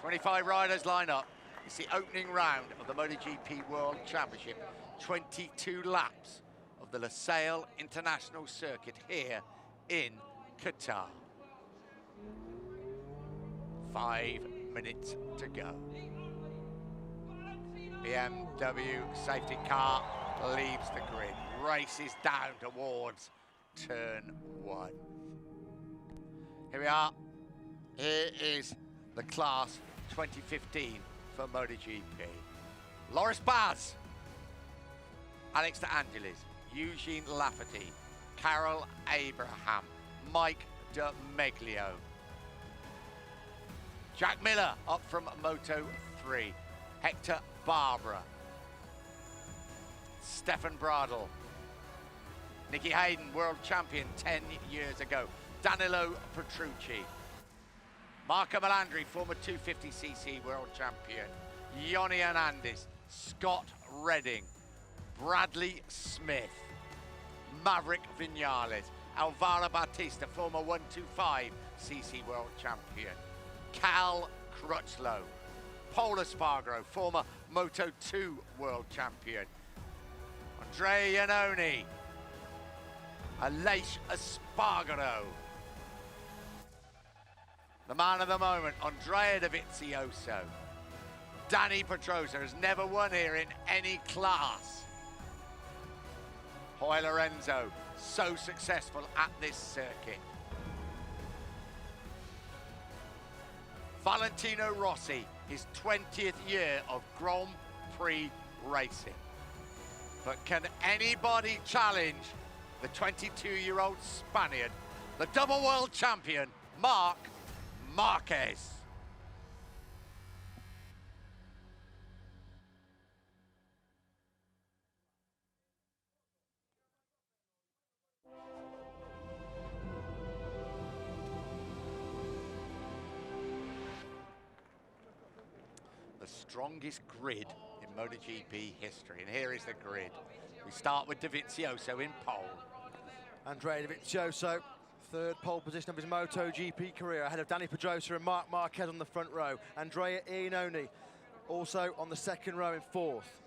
25 riders line up. It's the opening round of the MotoGP World Championship. 22 laps of the Losail International Circuit here in Qatar. 5 minutes to go. BMW safety car leaves the grid, races down towards turn 1. Here we are. Here is the class 2015 for MotoGP. Loris Baz, Alex De Angelis, Eugene Lafferty, Carol Abraham, Mike De Meglio. Jack Miller up from Moto 3, Hector Barbara, Stefan Bradl, Nicky Hayden, world champion 10 years ago, Danilo Petrucci, Marco Melandri, former 250cc world champion, Yoni Hernandez, Scott Redding, Bradley Smith, Maverick Vinales, Alvaro Bautista, former 125cc world champion, Cal Crutchlow, Paul Espargaro, former Moto 2 world champion, Andrea Iannone, Aleix Espargaro, the man of the moment, Andrea Dovizioso. Danny Pedrosa has never won here in any class. Jorge Lorenzo, so successful at this circuit. Valentino Rossi, his 20th year of Grand Prix racing. But can anybody challenge the 22-year-old Spaniard, the double world champion, Marc Marquez? The strongest grid in MotoGP history, and here is the grid. We start with Dovizioso in pole. Andrea Dovizioso, third pole position of his MotoGP career, ahead of Danny Pedrosa and Marc Marquez on the front row. Andrea Iannone also on the second row in fourth.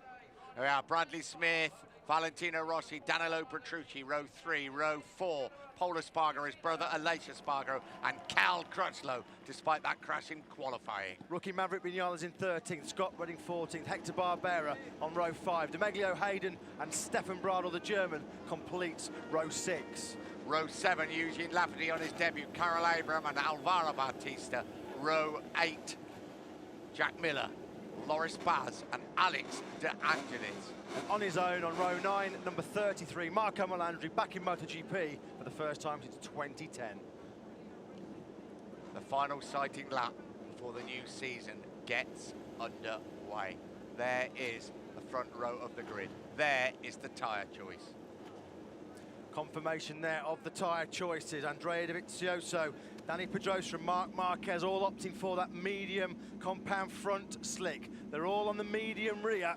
Here we are, Bradley Smith, Valentino Rossi, Danilo Petrucci, row 3, row 4. Paul Espargaro, his brother Aleix Espargaro, and Cal Crutchlow, despite that crash in qualifying. Rookie Maverick Vinales in 13th, Scott Redding 14th, Hector Barbera on row 5. De Meglio, Hayden and Stefan Bradl, the German, completes row 6. Row 7, Eugene Lafferty on his debut, Carol Abraham and Alvaro Bautista. Row 8, Jack Miller, Loris Baz and Alex De Angelis. And on his own on row 9, number 33, Marco Melandri, back in MotoGP for the first time since 2010. The final sighting lap before the new season gets underway. There is the front row of the grid. There is the tyre choice. Confirmation there of the tyre choices. Andrea Dovizioso, Danny Pedrosa and Marc Marquez all opting for that medium compound front slick. They're all on the medium rear.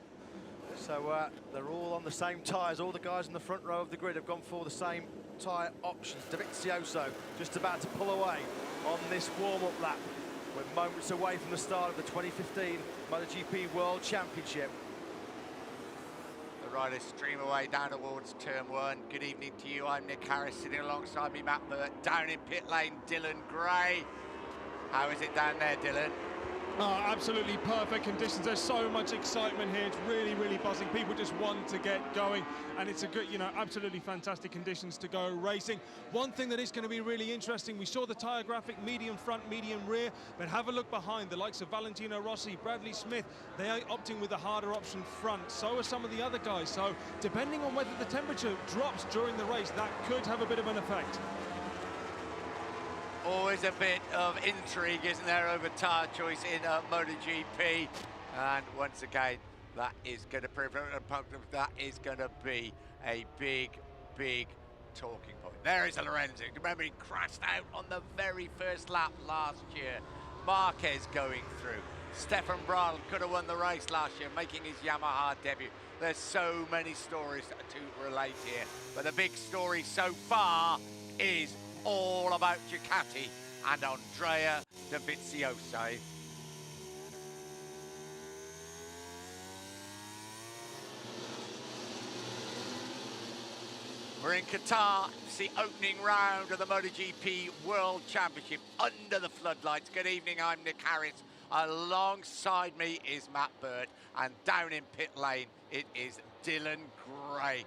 So they're all on the same tyres. All the guys in the front row of the grid have gone for the same tyre options. Dovizioso just about to pull away on this warm-up lap. We're moments away from the start of the 2015 MotoGP World Championship. The riders stream away down towards turn 1. Good evening to you. I'm Nick Harris, sitting alongside me, Matt Burt. Down in pit lane, Dylan Gray. How is it down there, Dylan? Oh, absolutely perfect conditions. There's so much excitement here. It's really, really buzzing. People just want to get going, and it's a good, absolutely fantastic conditions to go racing. One thing that is going to be really interesting, we saw the tyre graphic, medium front, medium rear, but have a look behind. The likes of Valentino Rossi, Bradley Smith, they are opting with the harder option front. So are some of the other guys. So depending on whether the temperature drops during the race, that could have a bit of an effect. Always a bit of intrigue, isn't there, over tyre choice in MotoGP. And once again, that is going to prove that is going to be a big, big talking point. There is a Lorenzo. Remember, he crashed out on the very first lap last year. Marquez going through. Stefan Bradl could have won the race last year, making his Yamaha debut. There's so many stories to relate here, but the big story so far is all about Ducati and Andrea Dovizioso. We're in Qatar. It's the opening round of the Moto Gp World Championship under the floodlights. Good evening, I'm Nick Harris. Alongside me is Matt Bird, and down in pit lane, it is Dylan Gray.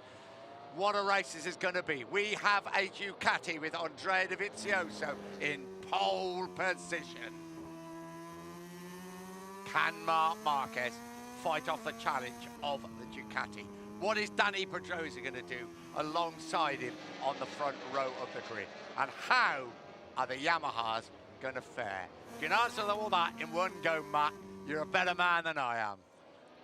What a race this is going to be. We have a Ducati with Andrea Dovizioso in pole position. Can Marc Marquez fight off the challenge of the Ducati? What is Dani Pedrosa going to do alongside him on the front row of the grid? And how are the Yamahas going to fare? You can answer all that in one go, Matt. You're a better man than I am.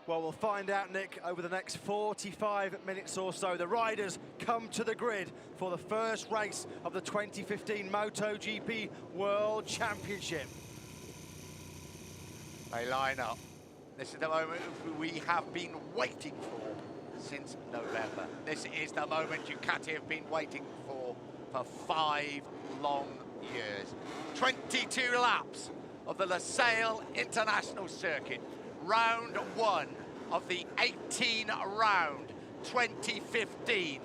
Well, we'll find out, Nick, over the next 45 minutes or so. The riders come to the grid for the first race of the 2015 Moto Gp World Championship. They line up. This is the moment we have been waiting for since November. This is the moment Ducati have been waiting for 5 long years. 22 laps of the Losail International Circuit. Round 1 of the 18-round 2015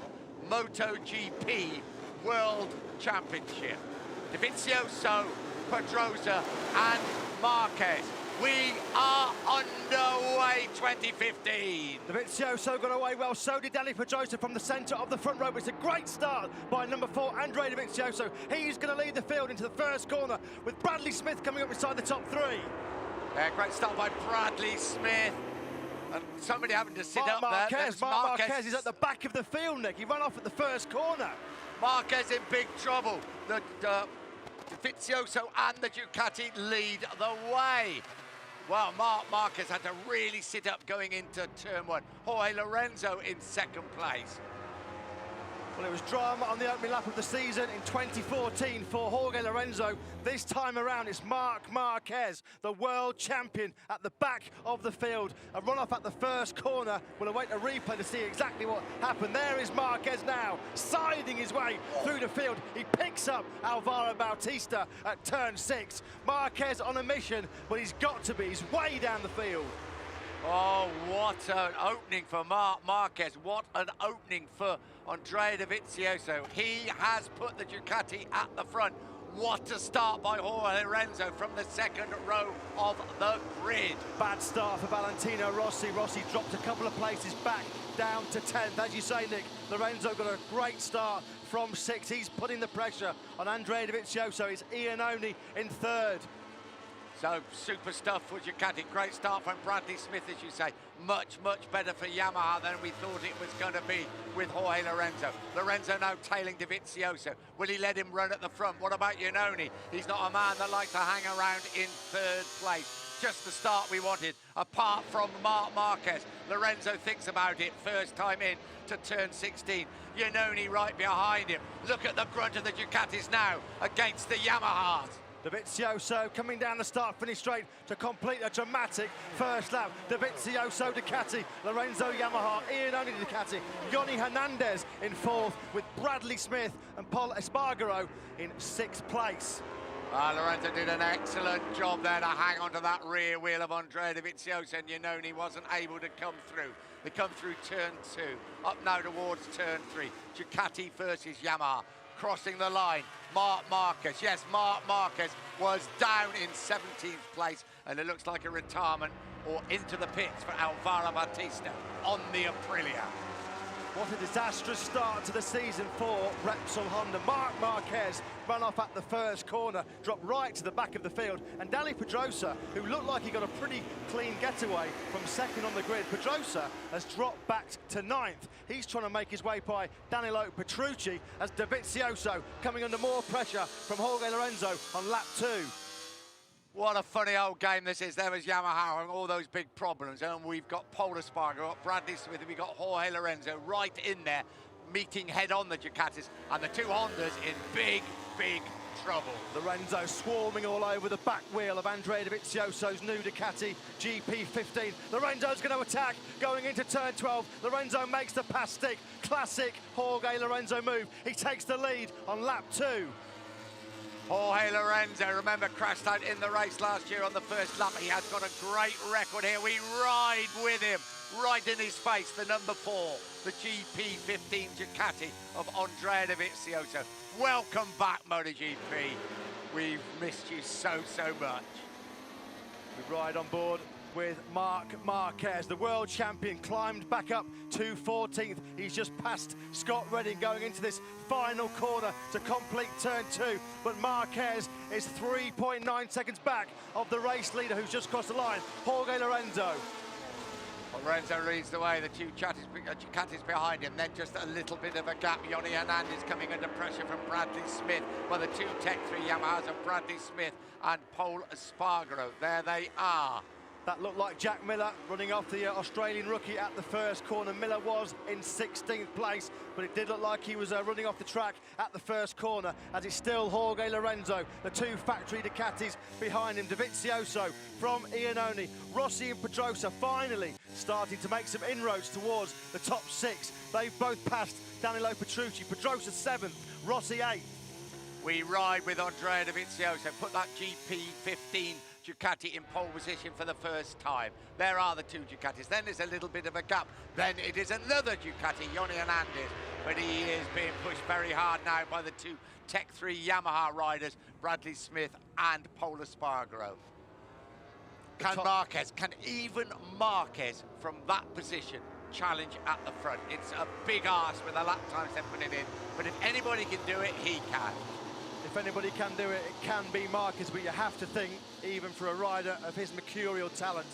MotoGP World Championship. Dovizioso, Pedrosa and Marquez. We are underway 2015. Dovizioso got away well, so did Dani Pedrosa from the centre of the front row. It's a great start by number 4, Andrea Dovizioso. He's going to lead the field into the first corner with Bradley Smith coming up inside the top 3. Yeah, great start by Bradley Smith. And somebody having to sit up Marquez. there. Marc Marquez is at the back of the field, Nick. He ran off at the first corner. Marquez in big trouble. The Dovizioso and the Ducati lead the way. Well, Marc Marquez had to really sit up going into turn 1. Jorge Lorenzo in second place. Well, it was drama on the opening lap of the season in 2014 for Jorge Lorenzo. This time around, it's Marc Marquez, the world champion, at the back of the field. A run-off at the first corner. We'll await a replay to see exactly what happened. There is Marquez now, scything his way through the field. He picks up Alvaro Bautista at turn 6. Marquez on a mission, but he's got to be. He's way down the field. Oh, what an opening for Marc Marquez. What an opening for Andrea Dovizioso. He has put the Ducati at the front. What a start by Jorge Lorenzo from the second row of the grid. Bad start for Valentino Rossi. Rossi dropped a couple of places back down to 10th. As you say, Nick, Lorenzo got a great start from 6th. He's putting the pressure on Andrea Dovizioso. It's Iannone in 3rd. So, super stuff for Ducati. Great start from Bradley Smith, as you say. Much, much better for Yamaha than we thought it was going to be with Jorge Lorenzo. Lorenzo now tailing Dovizioso. Will he let him run at the front? What about Iannone? He's not a man that likes to hang around in 3rd place. Just the start we wanted, apart from Marc Marquez. Lorenzo thinks about it, first time in to turn 16. Iannone right behind him. Look at the grunt of the Ducatis now against the Yamahas. Dovizioso coming down the start-finish straight to complete a dramatic first lap. Dovizioso Ducati, Lorenzo Yamaha, Iannone Ducati, Yoni Hernandez in 4th with Bradley Smith and Paul Espargaro in 6th place. Lorenzo did an excellent job there to hang on to that rear wheel of Andrea Dovizioso, and Iannone wasn't able to come through. They come through turn 2, up now towards turn 3. Ducati versus Yamaha. Crossing the line, Marc Marquez. Yes, Marc Marquez was down in 17th place, and it looks like a retirement or into the pits for Alvaro Bautista on the Aprilia. What a disastrous start to the season for Repsol Honda. Marc Marquez ran off at the first corner, dropped right to the back of the field, and Dani Pedrosa, who looked like he got a pretty clean getaway from 2nd on the grid. Pedrosa has dropped back to 9th. He's trying to make his way by Danilo Petrucci as Dovizioso coming under more pressure from Jorge Lorenzo on lap 2. What a funny old game this is. There was Yamaha and all those big problems, and we've got Paul Espargaro, Bradley Smith, and we've got Jorge Lorenzo right in there, meeting head-on the Ducatis, and the 2 Hondas in big, big trouble. Lorenzo swarming all over the back wheel of Andrea Dovizioso's new Ducati GP15. Lorenzo's going to attack, going into turn 12. Lorenzo makes the pass stick. Classic Jorge Lorenzo move. He takes the lead on lap 2. Jorge Lorenzo, remember, crashed out in the race last year on the first lap. He has got a great record here. We ride with him, right in his face, the number 4, the GP15 Ducati of Andrea Dovizioso. Welcome back, MotoGP. We've missed you so much. We ride on board with Marc Marquez, the world champion, climbed back up to 14th. He's just passed Scott Redding going into this final corner to complete turn 2. But Marquez is 3.9 seconds back of the race leader who's just crossed the line, Jorge Lorenzo. Lorenzo leads the way, the two Ducatis behind him, then just a little bit of a gap. Yoni Hernandez coming under pressure from Bradley Smith, well, the two Tech 3 Yamahas of Bradley Smith and Paul Espargaro. There they are. That looked like Jack Miller running off the Australian rookie at the first corner. Miller was in 16th place, but it did look like he was running off the track at the first corner, as it's still Jorge Lorenzo, the two factory Ducatis behind him. Dovizioso from Iannone, Rossi and Pedrosa finally starting to make some inroads towards the top 6. They've both passed Danilo Petrucci, Pedrosa 7th, Rossi 8th. We ride with Andrea Dovizioso, put that GP15 Ducati in pole position for the first time. There are the two Ducatis. Then there's a little bit of a gap. Then it is another Ducati, Yoni Hernandez, but he is being pushed very hard now by the two Tech 3 Yamaha riders, Bradley Smith and Paul Espargaro. Can even Marquez from that position challenge at the front? It's a big ask with the lap times they're putting in, but if anybody can do it, he can. If anybody can do it, it can be Marquez, but you have to think, even for a rider of his mercurial talent,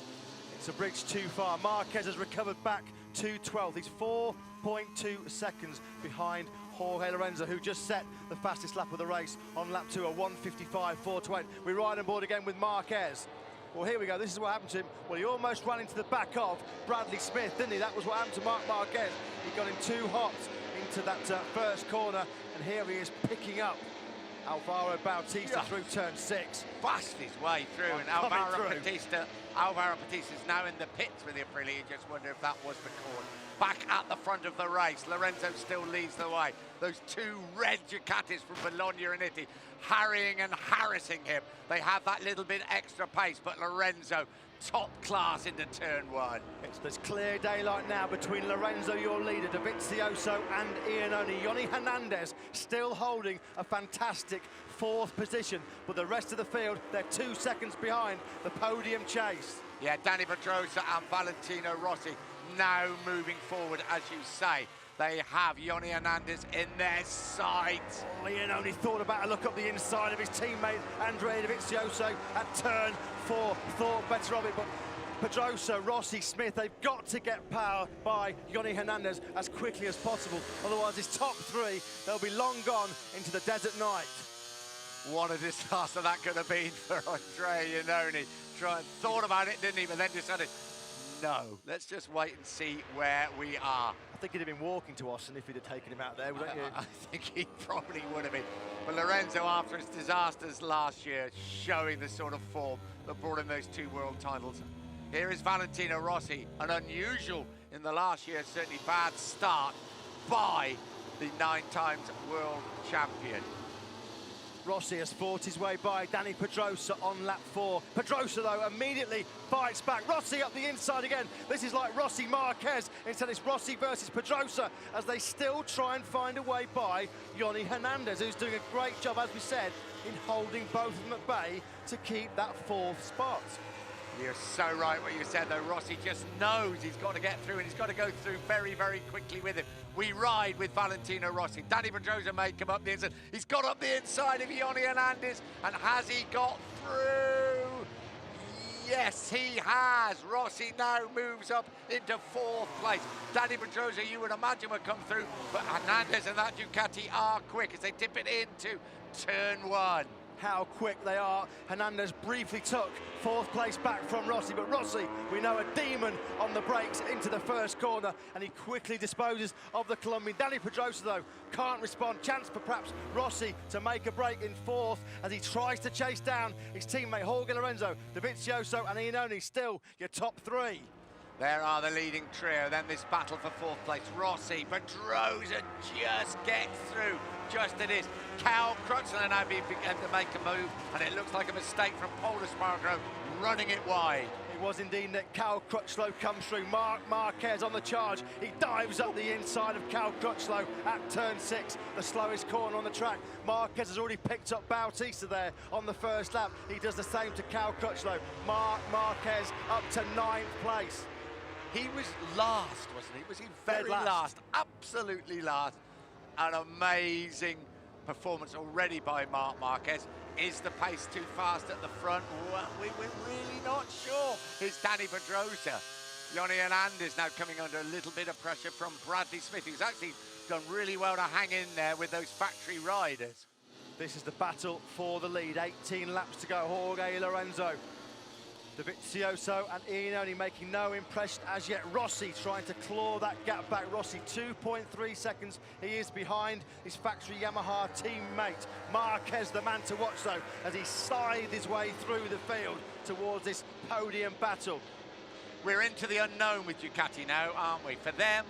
it's a bridge too far. Marquez has recovered back to 12th. He's 4.2 seconds behind Jorge Lorenzo, who just set the fastest lap of the race on lap 2, a 1:55.428. We ride on board again with Marquez. Well, here we go. This is what happened to him. Well, he almost ran into the back of Bradley Smith, didn't he? That was what happened to Marc Marquez. He got him too hot into that first corner, and here he is picking up Alvaro Bautista through turn 6. Bust his way through, and Alvaro Bautista is now in the pits with the Aprilia. You just wonder if that was the call. Back at the front of the race, Lorenzo still leads the way. Those two red Ducatis from Bologna in Italy, harrying and harassing him. They have that little bit extra pace, but Lorenzo, top class into turn 1. There's clear daylight now between Lorenzo, your leader, Dovizioso and Iannone. Yoni Hernandez still holding a fantastic 4th position, but the rest of the field, they're 2 seconds behind the podium chase. Yeah, Danny Pedrosa and Valentino Rossi now moving forward, as you say. They have Yoni Hernandez in their sights. Oh, Iannone thought about a look up the inside of his teammate, Andrea Dovizioso, at turn 4. Thought better of it, but Pedrosa, Rossi, Smith, they've got to get power by Yoni Hernandez as quickly as possible. Otherwise, his top 3, they'll be long gone into the desert night. What a disaster that could have been for Andrea Iannone. Thought about it, didn't he? But then decided, no, let's just wait and see where we are. I think he'd have been walking to Austin if he'd have taken him out there, wouldn't you? I think he probably would have been. But Lorenzo, after his disasters last year, showing the sort of form that brought him those 2 world titles. Here is Valentino Rossi, an unusual, in the last year, certainly bad start by the 9 times world champion. Rossi has fought his way by Danny Pedrosa on lap 4. Pedrosa, though, immediately fights back. Rossi up the inside again. This is like Rossi Marquez. Instead, it's Rossi versus Pedrosa as they still try and find a way by Yoni Hernandez, who's doing a great job, as we said, in holding both of them at bay to keep that 4th spot. You're so right what you said, though. Rossi just knows he's got to get through, and he's got to go through very, very quickly with him. We ride with Valentino Rossi. Danny Pedrosa may come up the inside. He's got up the inside of Yoni Hernandez, and has he got through? Yes, he has. Rossi now moves up into 4th place. Danny Pedrosa, you would imagine, would come through, but Hernandez and that Ducati are quick as they dip it into turn 1. How quick they are. Hernandez briefly took 4th place back from Rossi, but Rossi, we know, a demon on the brakes into the first corner, and he quickly disposes of the Colombian. Danny Pedrosa, though, can't respond. Chance for perhaps Rossi to make a break in 4th as he tries to chase down his teammate Jorge Lorenzo. Dovizioso and Iannone still your top 3. There are the leading trio. Then this battle for 4th place. Rossi, Pedrosa just gets through. just it is. Cal Crutchlow now began to make a move, and it looks like a mistake from Paul Espargaro running it wide. It was indeed that Cal Crutchlow comes through. Marc Marquez on the charge. He dives up the inside of Cal Crutchlow at turn 6, the slowest corner on the track. Marquez has already picked up Bautista there on the first lap. He does the same to Cal Crutchlow. Marc Marquez up to 9th place. He was last, wasn't he? Was he very last? Absolutely last. An amazing performance already by Marc Marquez. Is the pace too fast at the front? Well, we're really not sure. It's Danny Pedrosa. Yoni Hernandez now coming under a little bit of pressure from Bradley Smith, who's actually done really well to hang in there with those factory riders. This is the battle for the lead. 18 laps to go. Jorge Lorenzo, Dovizioso and Iannone making no impression as yet. Rossi trying to claw that gap back. Rossi 2.3 seconds. He is behind his factory Yamaha teammate. Marquez, the man to watch though, as he scythes his way through the field towards this podium battle. We're into the unknown with Ducati now, aren't we? For them,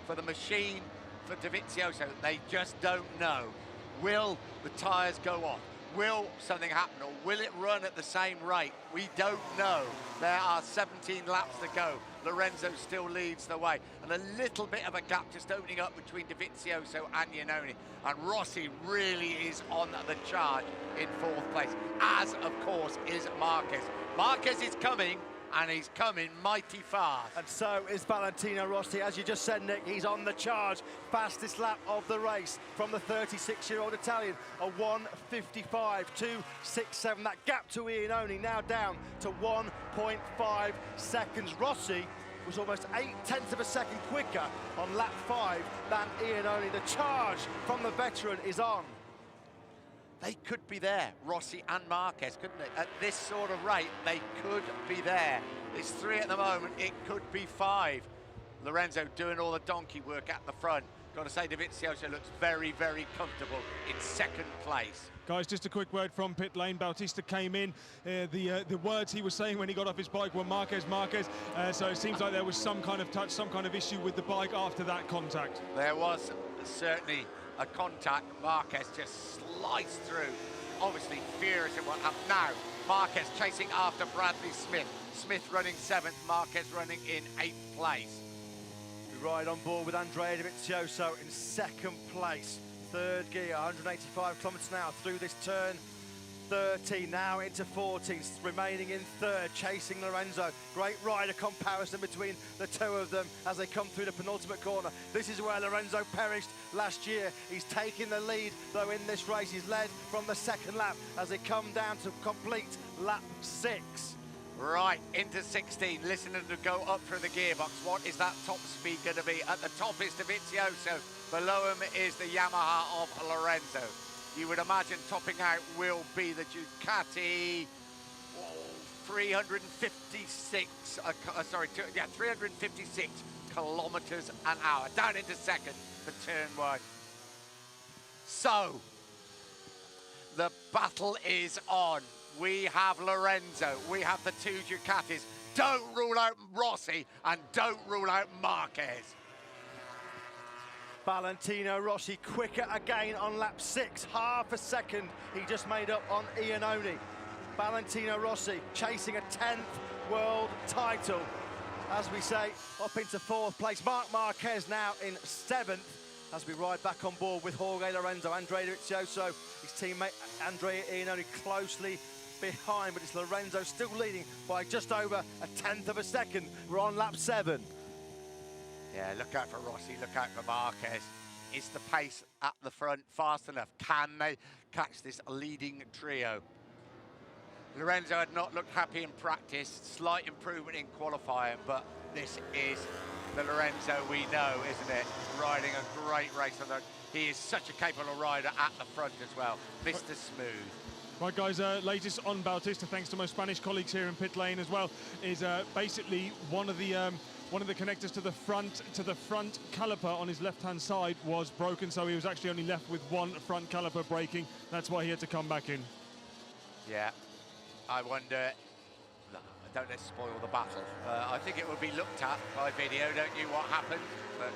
for the machine, for Dovizioso, they just don't know. Will the tyres go on? Will something happen, or will it run at the same rate? We don't know. There are 17 laps to go. Lorenzo still leads the way, and a little bit of a gap just opening up between Dovizioso and Iannone. And Rossi really is on the charge in 4th place, as of course is Marquez. Marquez is coming, and he's coming mighty fast. And so is Valentino Rossi. As you just said, Nick, he's on the charge. Fastest lap of the race from the 36-year-old Italian. A 1:55.267. That gap to Iannone now down to 1.5 seconds. Rossi was almost 0.8 of a second quicker on lap 5 than Iannone. The charge from the veteran is on. They could be there, Rossi and Marquez, couldn't they? At this sort of rate, they could be there. It's 3 at the moment, it could be 5. Lorenzo doing all the donkey work at the front. Got to say, Dovizioso looks very, very comfortable in 2nd place. Guys, just a quick word from pit lane. Bautista came in. The words he was saying when he got off his bike were Marquez, Marquez. So it seems like there was some kind of touch, some kind of issue with the bike after that contact. There was certainly a contact. Marquez just sliced through, obviously furious at what happened. Now Marquez chasing after Bradley Smith. Smith running 7th, Marquez running in 8th place. We ride on board with Andrea Dovizioso in 2nd place. 3rd gear, 185 kilometers an hour through this turn 13, now into 14, remaining in 3rd, chasing Lorenzo. Great rider comparison between the two of them as they come through the penultimate corner. This is where Lorenzo perished last year. He's taking the lead, though, in this race. He's led from the 2nd lap as they come down to complete lap 6. Right, into 16, listening to go up through the gearbox. What is that top speed going to be? At the top is Dovizioso. Below him is the Yamaha of Lorenzo. You would imagine topping out will be the Ducati 356 kilometers an hour. Down into 2nd for turn 1. So, the battle is on. We have Lorenzo, we have the 2 Ducatis. Don't rule out Rossi and don't rule out Marquez. Valentino Rossi quicker again on lap 6, half a second he just made up on Iannone. Valentino Rossi chasing a 10th world title. As we say, up into 4th place. Marc Marquez now in 7th as we ride back on board with Jorge Lorenzo. Andrea Dovizioso, his teammate Andrea Iannone closely behind, but it's Lorenzo still leading by just over a 1/10 of a second. We're on lap 7. Yeah, look out for Rossi, look out for Marquez. Is the pace at the front fast enough? Can they catch this leading trio? Lorenzo had not looked happy in practice, slight improvement in qualifying, but this is the Lorenzo we know, isn't it? Riding a great race on the... He is such a capable rider at the front as well. Mr. Smooth. Right, guys, latest on Bautista, thanks to my Spanish colleagues here in pit lane as well, is basically one of the connectors to the front caliper on his left-hand side was broken, so he was actually only left with one front caliper breaking. That's why he had to come back in. Yeah, I wonder. No, don't let's spoil the battle. I think it will be looked at by video, don't you? What happened? But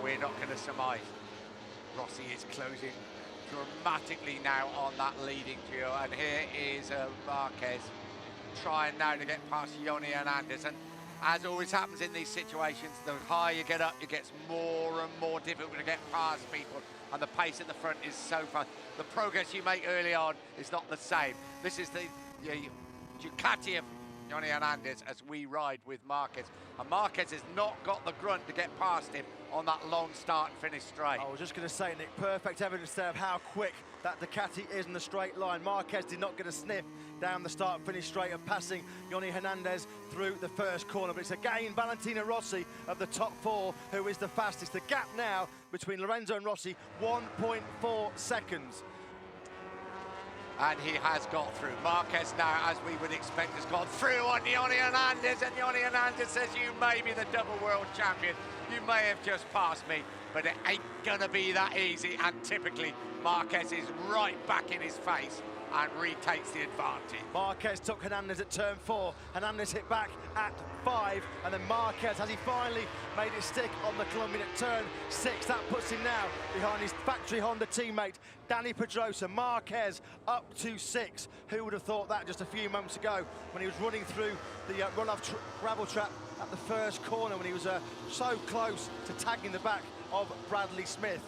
we're not going to surmise. Rossi is closing dramatically now on that leading duo, and here is Marquez trying now to get past Yoni and Anderson. As always happens in these situations, the higher you get up, it gets more and more difficult to get past people, and the pace at the front is so fast. The progress you make early on is not the same. This is the Ducati of Yoni Hernandez as we ride with Marquez. And Marquez has not got the grunt to get past him on that long start and finish straight. I was just going to say, Nick, perfect evidence there of how quick that Ducati is in the straight line. Marquez did not get a sniff down the start and finish straight of passing Yoni Hernandez through the first corner. But it's again Valentino Rossi of the top four who is the fastest. The gap now between Lorenzo and Rossi, 1.4 seconds. And he has got through. Marquez now, as we would expect, has gone through on Yoni Hernandez, and Yoni Hernandez says, you may be the double world champion, you may have just passed me, but it ain't gonna be that easy. And typically Marquez is right back in his face and retakes the advantage. Marquez took Hernandez at turn 4. Hernandez hit back at 5, and then Marquez, has he finally made it stick on the Colombian at turn 6? That puts him now behind his factory Honda teammate, Dani Pedrosa. Marquez up to 6. Who would have thought that just a few moments ago when he was running through the runoff gravel trap at the first corner, when he was so close to tagging the back of Bradley Smith.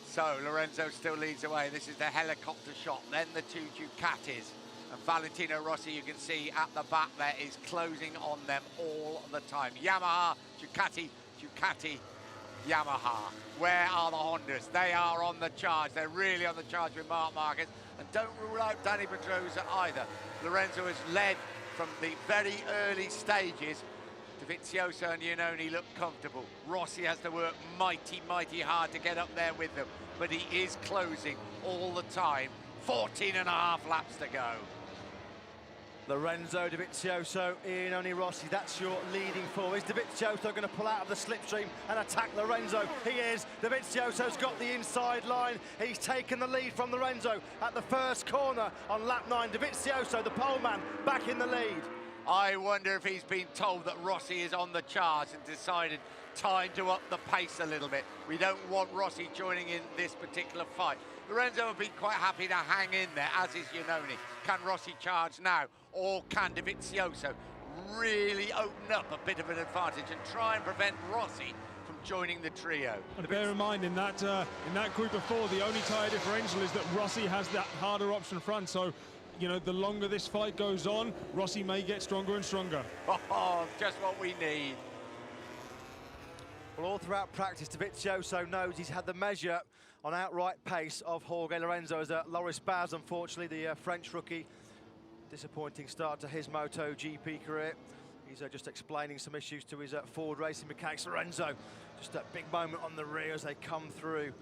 So Lorenzo still leads away. This is the helicopter shot, then the two Ducatis. And Valentino Rossi, you can see at the back there, is closing on them all the time. Yamaha, Ducati, Ducati, Yamaha. Where are the Hondas? They are on the charge. They're really on the charge with Marc Marquez. And don't rule out Dani Pedrosa either. Lorenzo has led from the very early stages. Dovizioso and Iannone look comfortable. Rossi has to work mighty, mighty hard to get up there with them, but he is closing all the time. 14.5 laps to go. Lorenzo, Dovizioso, Iannone, Rossi, that's your leading four. Is Dovizioso going to pull out of the slipstream and attack Lorenzo? He is. Dovizioso's got the inside line. He's taken the lead from Lorenzo at the first corner on lap 9. Dovizioso, the pole man, back in the lead. I wonder if he's been told that Rossi is on the charge and decided time to up the pace a little bit. We don't want Rossi joining in this particular fight. Lorenzo will be quite happy to hang in there, as is Iannone. Can Rossi charge now, or can Dovizioso really open up a bit of an advantage and try and prevent Rossi from joining the trio? And bear in mind, in that group of 4, the only tyre differential is that Rossi has that harder option front. So, you know, the longer this fight goes on, Rossi may get stronger and stronger. Oh, just what we need. Well, all throughout practice, Dovizioso knows he's had the measure on outright pace of Jorge Lorenzo, as Loris Baz, unfortunately, the French rookie, disappointing start to his Moto GP career. He's just explaining some issues to his Ford Racing mechanics. Lorenzo, just a big moment on the rear as they come through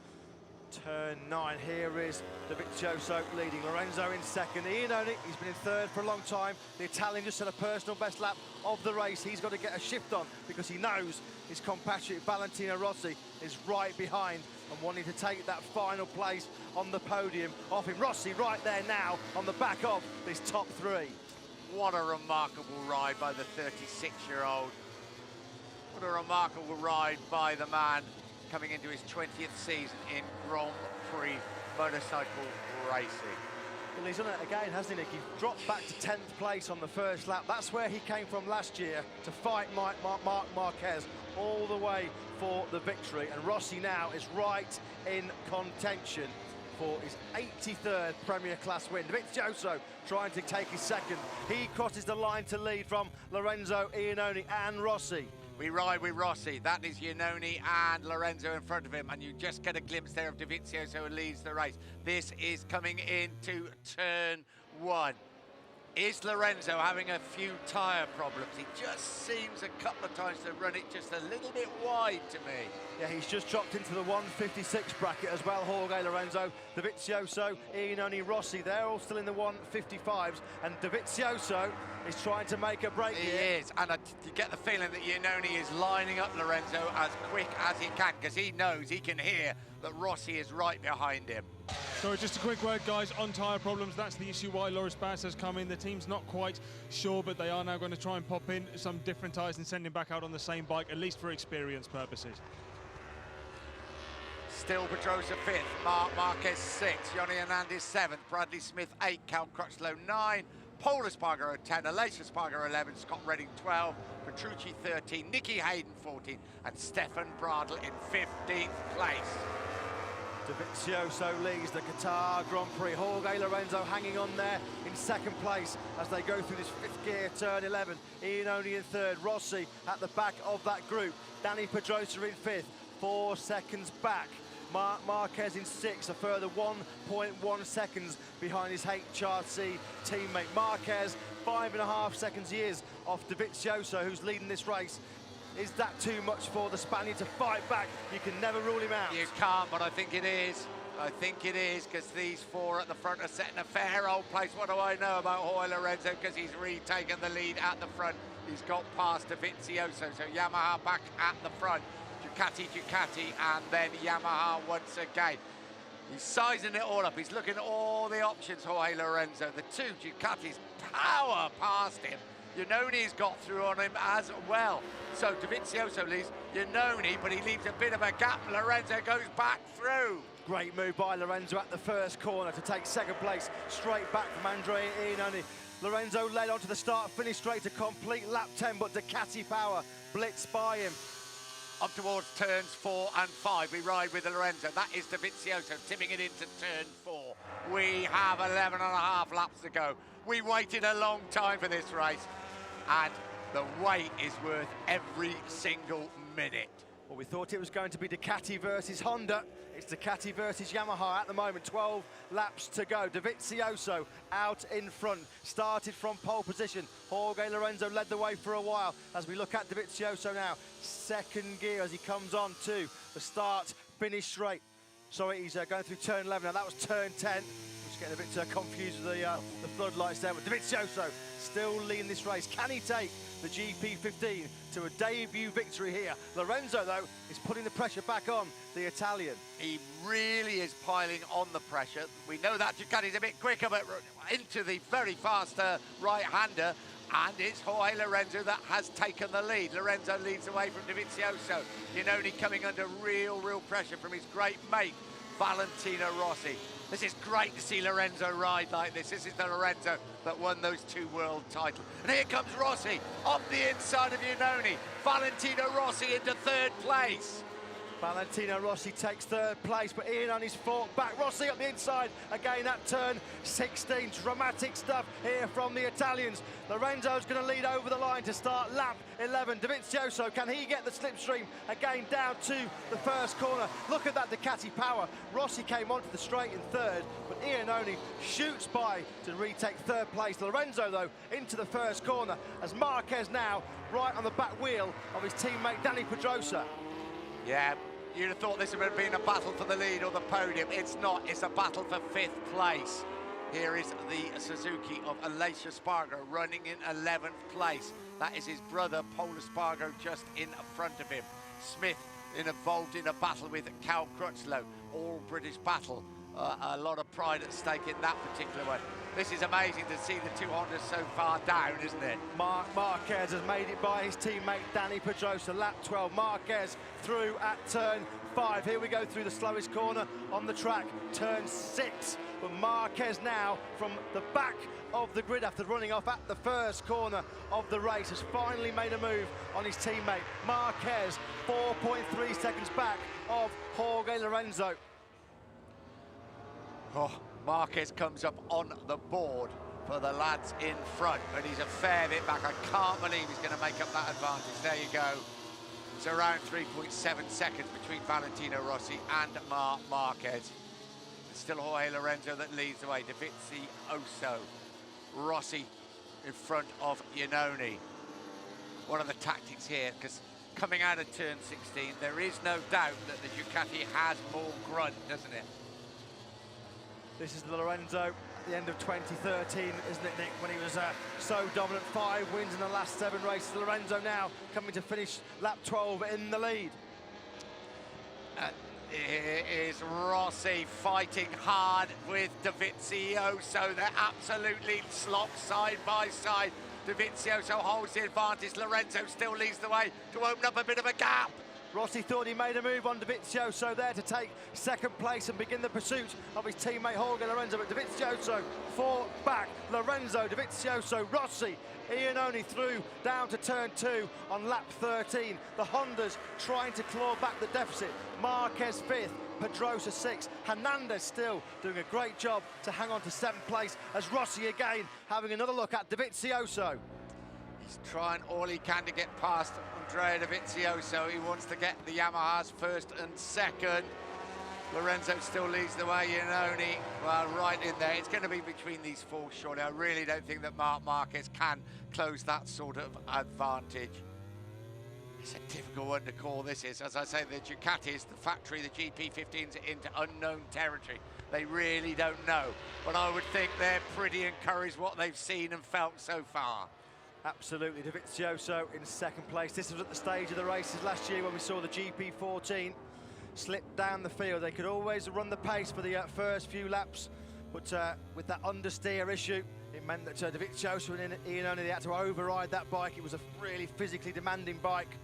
turn 9. Here is Dovizioso leading, Lorenzo in second. Iannone, he's been in third for a long time. The Italian just set a personal best lap of the race. He's got to get a shift on because he knows his compatriot Valentino Rossi is right behind and wanting to take that final place on the podium off him. Rossi right there now on the back of this top 3. What a remarkable ride by the 36-year-old. What a remarkable ride by the man coming into his 20th season in Grand Prix motorcycle racing. Well, he's done it again, hasn't he, Nick? He dropped back to 10th place on the first lap. That's where he came from last year to fight Marc Marquez all the way for the victory. And Rossi now is right in contention for his 83rd Premier Class win. Dovizioso trying to take his second. He crosses the line to lead from Lorenzo, Iannone and Rossi. We ride with Rossi. That is Iannone and Lorenzo in front of him, and you just get a glimpse there of Dovizioso who leads the race. This is coming into turn 1. Is Lorenzo having a few tyre problems? He just seems a couple of times to run it just a little bit wide to me. Yeah, he's just dropped into the 156 bracket as well, Jorge Lorenzo. Dovizioso, Iannone, Rossi, they're all still in the 155s, and Dovizioso is trying to make a break here. He is, and you get the feeling that Iannone is lining up Lorenzo as quick as he can, because he knows, he can hear that Rossi is right behind him. So just a quick word, guys, on tyre problems. That's the issue why Loris Baz has come in. The team's not quite sure, but they are now going to try and pop in some different tyres and send him back out on the same bike, at least for experience purposes. Still Pedrosa 5th, Marc Marquez 6th, Johnny Hernandez 7th, Bradley Smith 8, Cal Crutchlow 9, Paul Espargaro 10, Aleix Espargaro 11, Scott Redding 12, Petrucci 13, Nicky Hayden 14, and Stefan Bradl in 15th place. Dovizioso leads the Qatar Grand Prix. Jorge Lorenzo hanging on there in second place as they go through this fifth gear, turn 11. Iannone in third, Rossi at the back of that group. Dani Pedrosa in fifth, 4 seconds back. Marc Marquez in sixth, a further 1.1 seconds behind his HRC teammate. Marquez, 5.5 seconds he is off Dovizioso, who's leading this race. Is that too much for the Spaniard to fight back? You can never rule him out. You can't, but I think it is. I think it is, because these four at the front are setting a fair old place. What do I know about Jorge Lorenzo? Because he's retaken the lead at the front. He's got past Dovizioso, so Yamaha back at the front. Ducati, and then Yamaha once again. He's sizing it all up. He's looking at all the options, Jorge Lorenzo. The two Ducatis power past him. Iannone's got through on him as well. So Dovizioso leaves Iannone, but he leaves a bit of a gap. Lorenzo goes back through. Great move by Lorenzo at the first corner to take second place straight back from Andrea Iannone. Lorenzo led onto the start, finished straight to complete lap 10, but Ducati power blitzed by him. Up towards turns 4 and 5, we ride with Lorenzo. That is Dovizioso tipping it into turn 4. We have 11.5 laps to go. We waited a long time for this race, and the wait is worth every single minute. Well, we thought it was going to be Ducati versus Honda. It's Ducati versus Yamaha at the moment. 12 laps to go. Dovizioso out in front. Started from pole position. Jorge Lorenzo led the way for a while. As we look at Dovizioso now, second gear as he comes on to the start, finish straight. Sorry, he's going through turn 11. Now that was turn 10. Just getting a bit confused with the floodlights there. But Dovizioso still leading this race. Can he take the GP15 to a debut victory here? Lorenzo, though, is putting the pressure back on the Italian. He really is piling on the pressure. We know that Ducati's a bit quicker, but into the very fast right-hander, and it's Jorge Lorenzo that has taken the lead. Lorenzo leads away from Dovizioso. Iannone coming under real pressure from his great mate, Valentino Rossi. This is great to see Lorenzo ride like this. This is the Lorenzo that won those 2 world titles. And here comes Rossi off the inside of Iannone. Valentino Rossi into 3rd place. Valentino Rossi takes 3rd place, but Iannone's fought back. Rossi up the inside, again at turn 16. Dramatic stuff here from the Italians. Lorenzo's going to lead over the line to start lap 11. Dovizioso, can he get the slipstream? Again down to the first corner. Look at that Ducati power. Rossi came onto the straight in 3rd, but Iannone shoots by to retake 3rd place. Lorenzo, though, into the first corner as Marquez now right on the back wheel of his teammate Dani Pedrosa. Yeah, you'd have thought this would have been a battle for the lead or the podium. It's not, it's a battle for 5th place. Here is the Suzuki of Aleix Espargaro running in 11th place. That is his brother, Paul Espargaro, just in front of him. Smith involved in a battle with Cal Crutchlow, all British battle. A lot of pride at stake in that particular one. This is amazing to see the 2 Hondas so far down, isn't it? Marc Marquez has made it by his teammate Dani Pedrosa. Lap 12, Marquez through at turn 5. Here we go through the slowest corner on the track, turn 6. But Marquez now from the back of the grid after running off at the first corner of the race has finally made a move on his teammate. Marquez 4.3 seconds back of Jorge Lorenzo. Oh, Marquez comes up on the board for the lads in front, but he's a fair bit back. I can't believe he's going to make up that advantage. There you go. It's around 3.7 seconds between Valentino Rossi and Marc Marquez. It's still Jorge Lorenzo that leads the way. Dovizioso, Rossi in front of Iannone. One of the tactics here, because coming out of turn 16, there is no doubt that the Ducati has more grunt, doesn't it? This is the Lorenzo at the end of 2013, isn't it, Nick, when he was so dominant, 5 wins in the last 7 races. Lorenzo now coming to finish lap 12 in the lead. Here is Rossi fighting hard with Dovizioso. They're absolutely locked side by side. Dovizioso holds the advantage. Lorenzo still leads the way to open up a bit of a gap. Rossi thought he made a move on Dovizioso there to take second place and begin the pursuit of his teammate Jorge Lorenzo, but Dovizioso fought back. Lorenzo, Dovizioso, Rossi, Iannone through down to turn 2 on lap 13. The Hondas trying to claw back the deficit. Marquez 5th, Pedrosa 6th. Hernandez still doing a great job to hang on to 7th place, as Rossi again having another look at Dovizioso. He's trying all he can to get past Andrea Dovizioso. He wants to get the Yamahas first and second. Lorenzo still leads the way, Iannone, well, right in there. It's going to be between these four, surely. I really don't think that Marc Marquez can close that sort of advantage. It's a difficult one to call, this is. As I say, the Ducatis, the factory, the GP15s are into unknown territory. They really don't know. But I would think they're pretty encouraged what they've seen and felt so far. Absolutely, Dovizioso in second place. This was at the stage of the races last year when we saw the GP14 slip down the field. They could always run the pace for the first few laps, but with that understeer issue, it meant that Dovizioso and Iannone, they had to override that bike. It was a really physically demanding bike,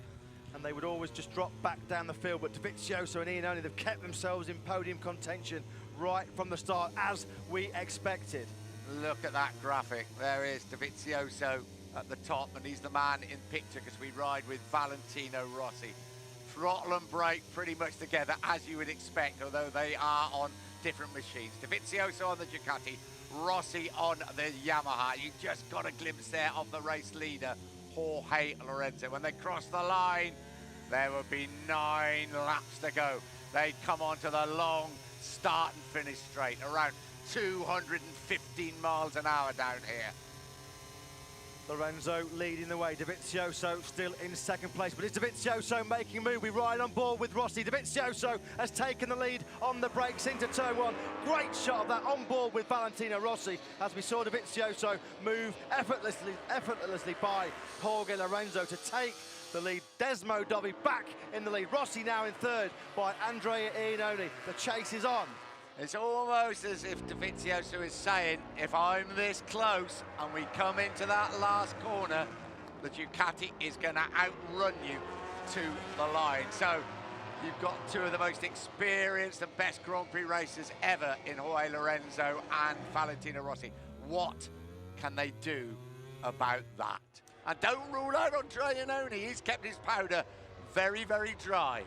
and they would always just drop back down the field. But Dovizioso and Iannone, they've kept themselves in podium contention right from the start, as we expected. Look at that graphic. There is Dovizioso at the top, and he's the man in picture because we ride with Valentino Rossi. Throttle and brake pretty much together, as you would expect, although they are on different machines. Dovizioso on the Ducati, Rossi on the Yamaha. You just got a glimpse there of the race leader, Jorge Lorenzo. When they cross the line, there will be 9 laps to go. They come onto the long start and finish straight, around 215 miles an hour down here. Lorenzo leading the way, Dovizioso still in second place, but it's Dovizioso making a move. We ride on board with Rossi. Dovizioso has taken the lead on the brakes into turn 1. Great shot of that on board with Valentino Rossi, as we saw Dovizioso move effortlessly by Jorge Lorenzo to take the lead. Desmo Dobby back in the lead. Rossi now in third by Andrea Iannone. The chase is on. It's almost as if Dovizioso is saying, if I'm this close and we come into that last corner, the Ducati is going to outrun you to the line. So you've got 2 of the most experienced and best Grand Prix racers ever in Jorge Lorenzo and Valentino Rossi. What can they do about that? And don't rule out Andrea Iannone. He's kept his powder very, very dry.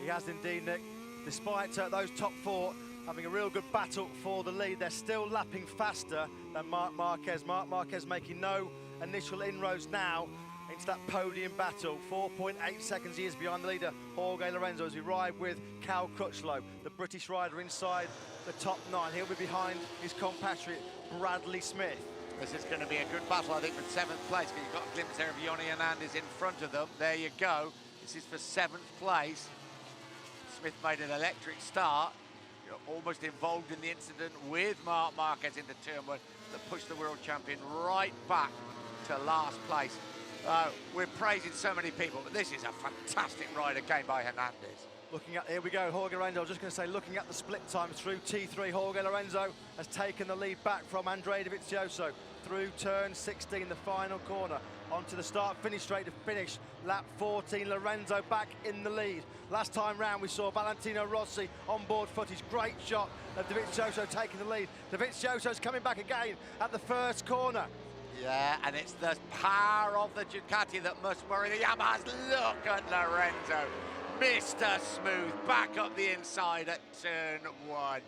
He has indeed, Nick. Despite those top 4 having a real good battle for the lead, they're still lapping faster than Marc Marquez. Marc Marquez making no initial inroads now into that podium battle. 4.8 seconds he is behind the leader, Jorge Lorenzo, as we ride with Cal Crutchlow, the British rider inside the top 9. He'll be behind his compatriot, Bradley Smith. This is going to be a good battle, I think, for 7th place, because you've got a glimpse there of Yoni Hernandez in front of them. There you go. This is for 7th place. Smith made an electric start. You're almost involved in the incident with Marc Marquez into turn 1 that pushed the world champion right back to last place. We're praising so many people, but this is a fantastic ride again by Hernandez. Looking at, here we go, Jorge Lorenzo, I was just going to say, looking at the split time through T3, Jorge Lorenzo has taken the lead back from Andrea Dovizioso through turn 16, the final corner, onto the start-finish straight to finish lap 14. Lorenzo back in the lead. Last time round we saw Valentino Rossi on board footage. Great shot of Dovizioso taking the lead. Dovizioso's coming back again at the first corner. Yeah, and it's the power of the Ducati that must worry the Yamahas. Look at Lorenzo. Mr. Smooth, back up the inside at turn 1.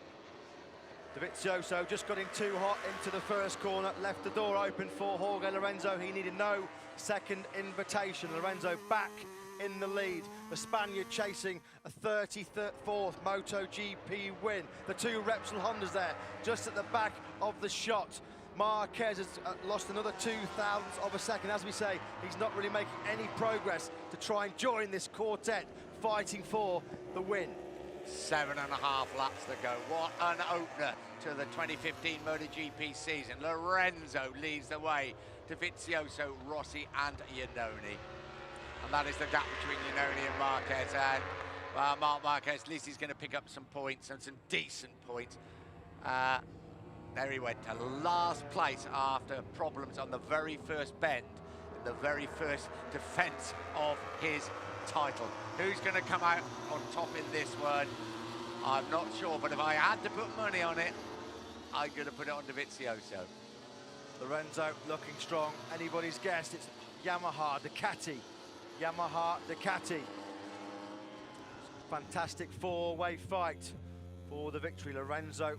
Dovizioso just got in too hot into the first corner, left the door open for Jorge Lorenzo. He needed no second invitation. Lorenzo back in the lead. The Spaniard chasing a 34th Moto GP win. The 2 Repsol Hondas there, just at the back of the shot. Marquez has lost another 0.02 of a second. As we say, he's not really making any progress to try and join this quartet fighting for the win. 7.5 laps to go. What an opener to the 2015 MotoGP season. Lorenzo leads the way. Dovizioso, Rossi and Iannone. And that is the gap between Iannone and Marquez. And Marc Marquez, at least he's going to pick up some points, and some decent points. There he went to last place after problems on the very first bend. the very first defence of his title. Who's going to come out on top in this one? I'm not sure, but if I had to put money on it, I'm going to put it on Dovizioso. Lorenzo looking strong. Anybody's guess? It's Yamaha Ducati. Yamaha Ducati. Fantastic four-way fight for the victory. Lorenzo,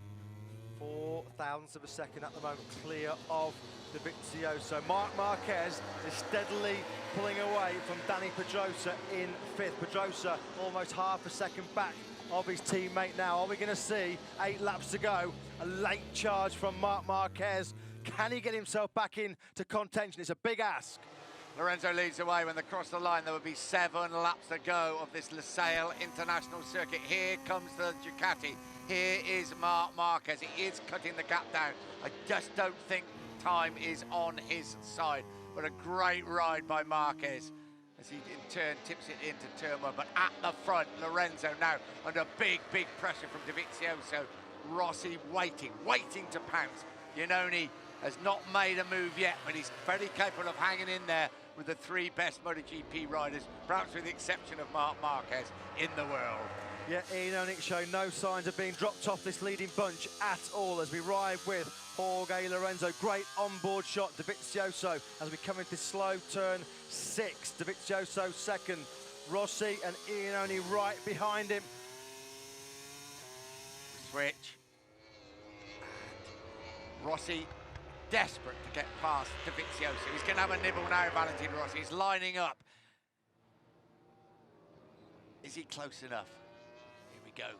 4 thousandths of a second at the moment, clear of Dovizioso. Marc Marquez is steadily pulling away from Dani Pedrosa in 5th. Pedrosa almost half a second back of his teammate now. Are we going to see 8 laps to go? A late charge from Marc Marquez. Can he get himself back into contention? It's a big ask. Lorenzo leads away. When they cross the line, there will be 7 laps to go of this Losail International Circuit. Here comes the Ducati. Here is Marc Marquez. He is cutting the gap down. I just don't think time is on his side. But a great ride by Marquez as he in turn tips it into turn 1. But at the front, Lorenzo now under big pressure from Dovizioso. Rossi waiting to pounce. Iannone has not made a move yet, but he's very capable of hanging in there with the 3 best MotoGP riders, perhaps with the exception of Marc Marquez, in the world. Yeah, Iannone showing no signs of being dropped off this leading bunch at all as we ride with Jorge Lorenzo. Great onboard shot, Dovizioso, as we come into slow turn 6. Dovizioso second, Rossi and Iannone right behind him. Switch. And Rossi desperate to get past Dovizioso. He's going to have a nibble now, Valentino Rossi. He's lining up. Is he close enough? Here we go.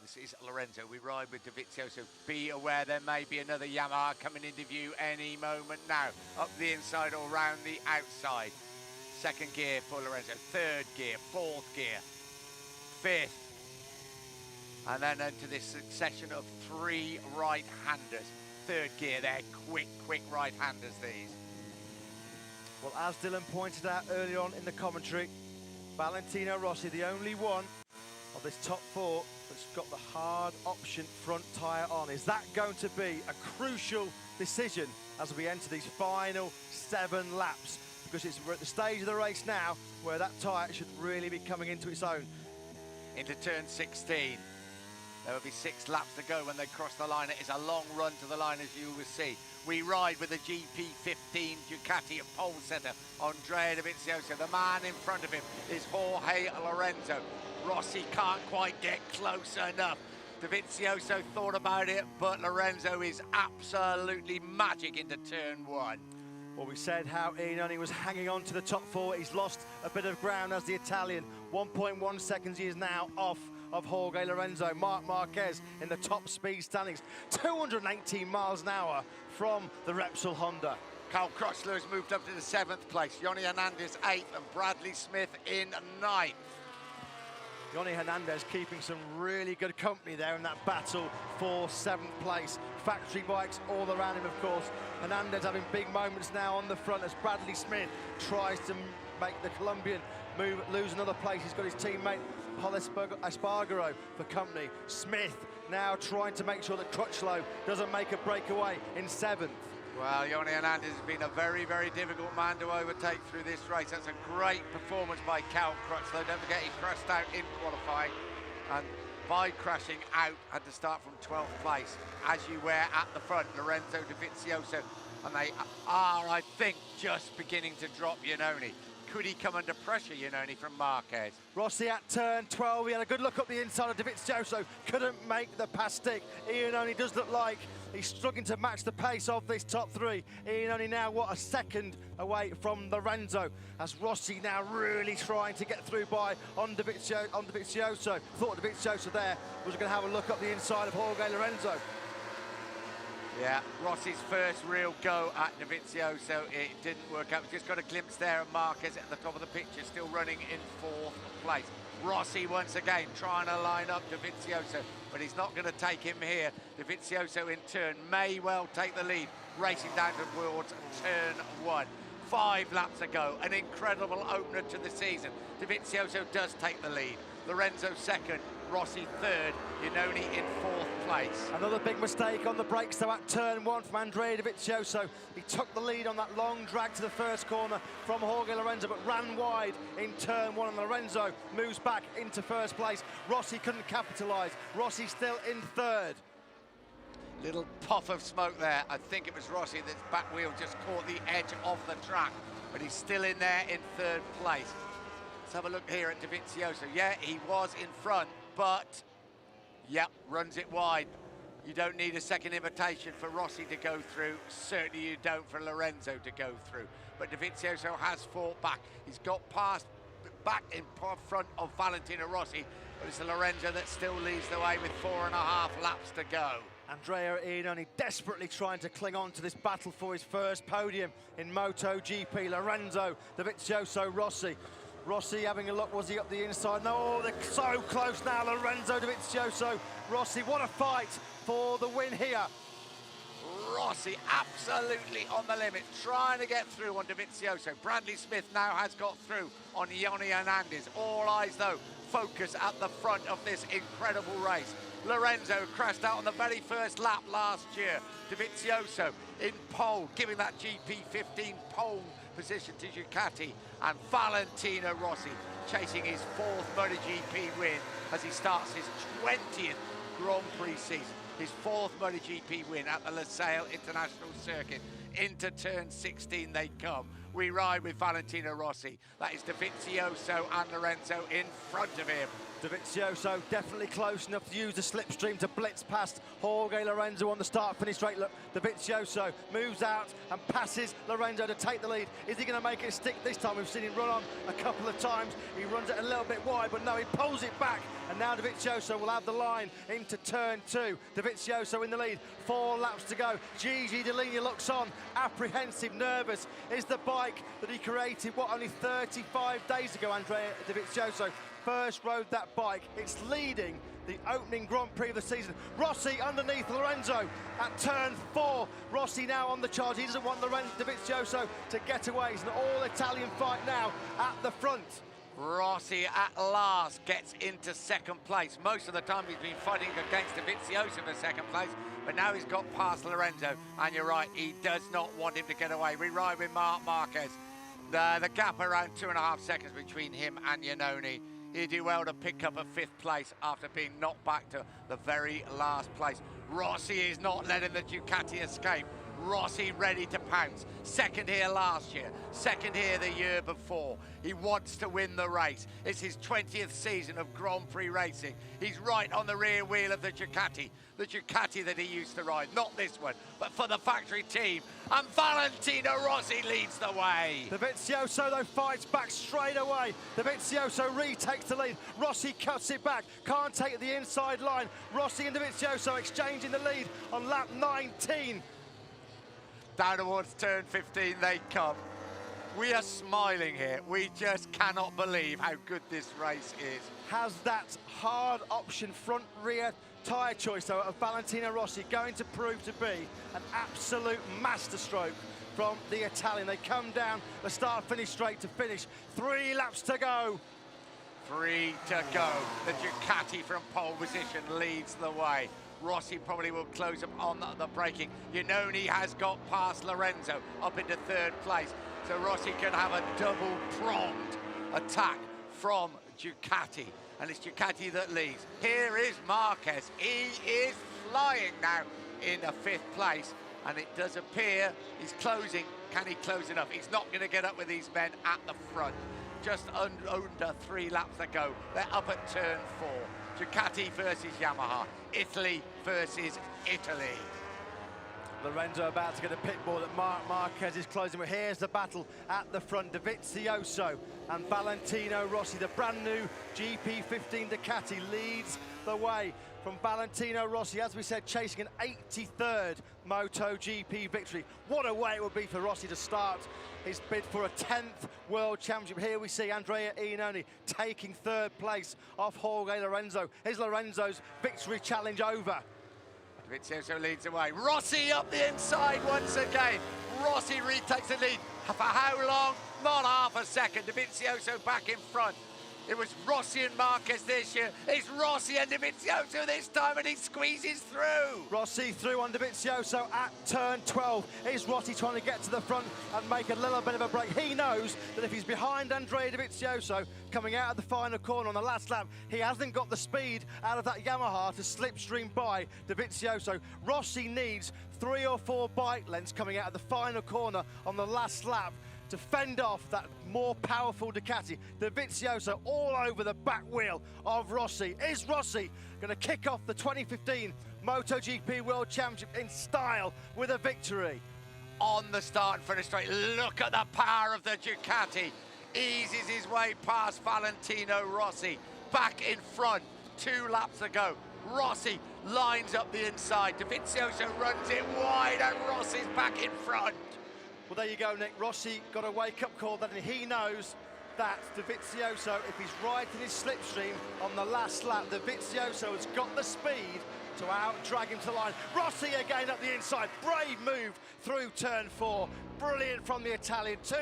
This is Lorenzo. We ride with Dovizioso. Be aware there may be another Yamaha coming into view any moment now. Up the inside or round the outside. 2nd gear for Lorenzo. 3rd gear, 4th gear, 5th. And then into this succession of 3 right-handers. 3rd gear, they're quick right-handers, these. Well, as Dylan pointed out earlier on in the commentary, Valentino Rossi, the only one of this top 4 that's got the hard option front tyre on. Is that going to be a crucial decision as we enter these final 7 laps? Because we're at the stage of the race now where that tyre should really be coming into its own. Into turn 16. There will be 6 laps to go when they cross the line. It is a long run to the line, as you will see. We ride with the GP15 Ducati at pole centre. Andrea Dovizioso. The man in front of him is Jorge Lorenzo. Rossi can't quite get close enough. Dovizioso thought about it, but Lorenzo is absolutely magic into turn 1. Well, we said how Iannone was hanging on to the top 4. He's lost a bit of ground as the Italian. 1.1 seconds he is now off of Jorge Lorenzo. Marc Marquez in the top speed standings. 218 miles an hour from the Repsol Honda. Carl Crutchlow has moved up to the 7th place. Yoni Hernandez 8th and Bradley Smith in 9th. Yoni Hernandez keeping some really good company there in that battle for 7th place. Factory bikes all around him, of course. Hernandez having big moments now on the front as Bradley Smith tries to make the Colombian move, lose another place. He's got his teammate Paul Espargaro for company. Smith now trying to make sure that Crutchlow doesn't make a breakaway in 7th. Well, Yoni Hernandez has been a very difficult man to overtake through this race. That's a great performance by Cal Crutchlow. Don't forget he crashed out in qualifying, and by crashing out had to start from 12th place. As you were at the front, Lorenzo Dovizioso, and they are, I think, just beginning to drop Iannone. Could he come under pressure, Iannone, from Marquez? Rossi at turn 12, he had a good look up the inside of Dovizioso, couldn't make the pass stick. Iannone does look like he's struggling to match the pace of this top 3. Iannone now, what, a second away from Lorenzo, as Rossi now really trying to get through by on Dovizioso. Thought Dovizioso there was going to have a look up the inside of Jorge Lorenzo. Yeah, Rossi's first real go at Dovizioso, it didn't work out. We just got a glimpse there of Marquez at the top of the picture, still running in 4th place. Rossi once again trying to line up Dovizioso, but he's not going to take him here. Dovizioso in turn may well take the lead, racing down towards turn 1. 5 laps to go, an incredible opener to the season. Dovizioso does take the lead. Lorenzo second, Rossi third, Iannone in fourth place. Another big mistake on the brakes though at turn one from Andrea Dovizioso. He took the lead on that long drag to the first corner from Jorge Lorenzo, but ran wide in turn one, and Lorenzo moves back into first place. Rossi couldn't capitalise. Rossi still in third. Little puff of smoke there. I think it was Rossi that's back wheel just caught the edge of the track, but he's still in there in third place. Let's have a look here at Dovizioso. Yeah, he was in front, but yep, runs it wide. You don't need a second invitation for Rossi to go through. Certainly you don't for Lorenzo to go through. But Dovizioso has fought back. He's got past back in front of Valentino Rossi, but it's Lorenzo that still leads the way with 4.5 laps to go. Andrea Iannone desperately trying to cling on to this battle for his first podium in Moto GP. Lorenzo, Dovizioso, Rossi. Rossi having a look, was he up the inside? No, they're so close now, Lorenzo, Dovizioso, Rossi. What a fight for the win here. Rossi absolutely on the limit, trying to get through on Dovizioso. Bradley Smith now has got through on Yoni Hernandez. All eyes, though, focus at the front of this incredible race. Lorenzo crashed out on the very first lap last year. Dovizioso in pole, giving that GP15 pole position to Ducati, and Valentino Rossi chasing his fourth MotoGP win as he starts his 20th Grand Prix season. His fourth MotoGP win at the Losail International Circuit. Into turn 16 they come. We ride with Valentino Rossi. That is Dovizioso and Lorenzo in front of him. Dovizioso definitely close enough to use the slipstream to blitz past Jorge Lorenzo on the start-finish straight. Look, Dovizioso moves out and passes Lorenzo to take the lead. Is he going to make it stick this time? We've seen him run on a couple of times. He runs it a little bit wide, but no, he pulls it back. And now Dovizioso will have the line into turn two. Dovizioso in the lead, 4 laps to go. Gigi Dall'Igna looks on, apprehensive, nervous. Is the bike that he created, what, only 35 days ago, Andrea Dovizioso first rode that bike. It's leading the opening Grand Prix of the season. Rossi underneath Lorenzo at turn 4. Rossi now on the charge. He doesn't want Lorenzo Dovizioso to get away. It's an all-Italian fight now at the front. Rossi at last gets into second place. Most of the time he's been fighting against Dovizioso for second place, but now he's got past Lorenzo, and you're right, he does not want him to get away. We ride with Marc Marquez. The gap around 2.5 seconds between him and Iannone. He'd do well to pick up a 5th place after being knocked back to the very last place. Rossi is not letting the Ducati escape. Rossi ready to pounce. Second here last year, second here the year before. He wants to win the race. It's his 20th season of Grand Prix racing. He's right on the rear wheel of the Ducati that he used to ride. Not this one, but for the factory team. And Valentino Rossi leads the way. Dovizioso, though, fights back straight away. Dovizioso retakes the lead. Rossi cuts it back. Can't take it the inside line. Rossi and Dovizioso exchanging the lead on lap 19. Down towards turn 15 they come. We are smiling here. We just cannot believe how good this race is. Has that hard option front rear tyre choice, though, of Valentino Rossi going to prove to be an absolute masterstroke from the Italian. They come down the start-finish straight to finish. 3 laps to go. 3 to go. The Ducati from pole position leads the way. Rossi probably will close up on the braking. Iannone has got past Lorenzo up into 3rd place. So Rossi can have a double-pronged attack from Ducati. And it's Ducati that leads. Here is Marquez. He is flying now in a 5th place. And it does appear he's closing. Can he close enough? He's not going to get up with these men at the front. Just under 3 laps to go. They're up at turn 4. Ducati versus Yamaha. Italy versus Italy. Lorenzo about to get a pit ball that Marc Marquez is closing with. Here's the battle at the front. Dovizioso and Valentino Rossi. The brand new GP15 Ducati leads the way from Valentino Rossi, as we said, chasing an 83rd MotoGP victory. What a way it would be for Rossi to start his bid for a 10th World Championship. Here we see Andrea Iannone taking 3rd place off Jorge Lorenzo. Is Lorenzo's victory challenge over? Dovizioso leads away. Rossi up the inside once again. Rossi retakes the lead. For how long? Not half a second. Dovizioso back in front. It was Rossi and Marquez this year. It's Rossi and Dovizioso this time, and he squeezes through. Rossi through on Dovizioso at turn 12. Is Rossi trying to get to the front and make a little bit of a break? He knows that if he's behind Andrea Dovizioso coming out of the final corner on the last lap, he hasn't got the speed out of that Yamaha to slipstream by Dovizioso. Rossi needs 3 or 4 bike lengths coming out of the final corner on the last lap to fend off that more powerful Ducati. Dovizioso all over the back wheel of Rossi. Is Rossi going to kick off the 2015 Moto GP World Championship in style with a victory? On the start and finish straight, look at the power of the Ducati. Eases his way past Valentino Rossi. Back in front, 2 laps ago. Rossi lines up the inside. Dovizioso runs it wide and Rossi's back in front. Well, there you go, Nick. Rossi got a wake-up call that he knows that Dovizioso, if he's riding his slipstream on the last lap, Dovizioso has got the speed to out-drag him to the line. Rossi again up the inside. Brave move through turn 4. Brilliant from the Italian. 2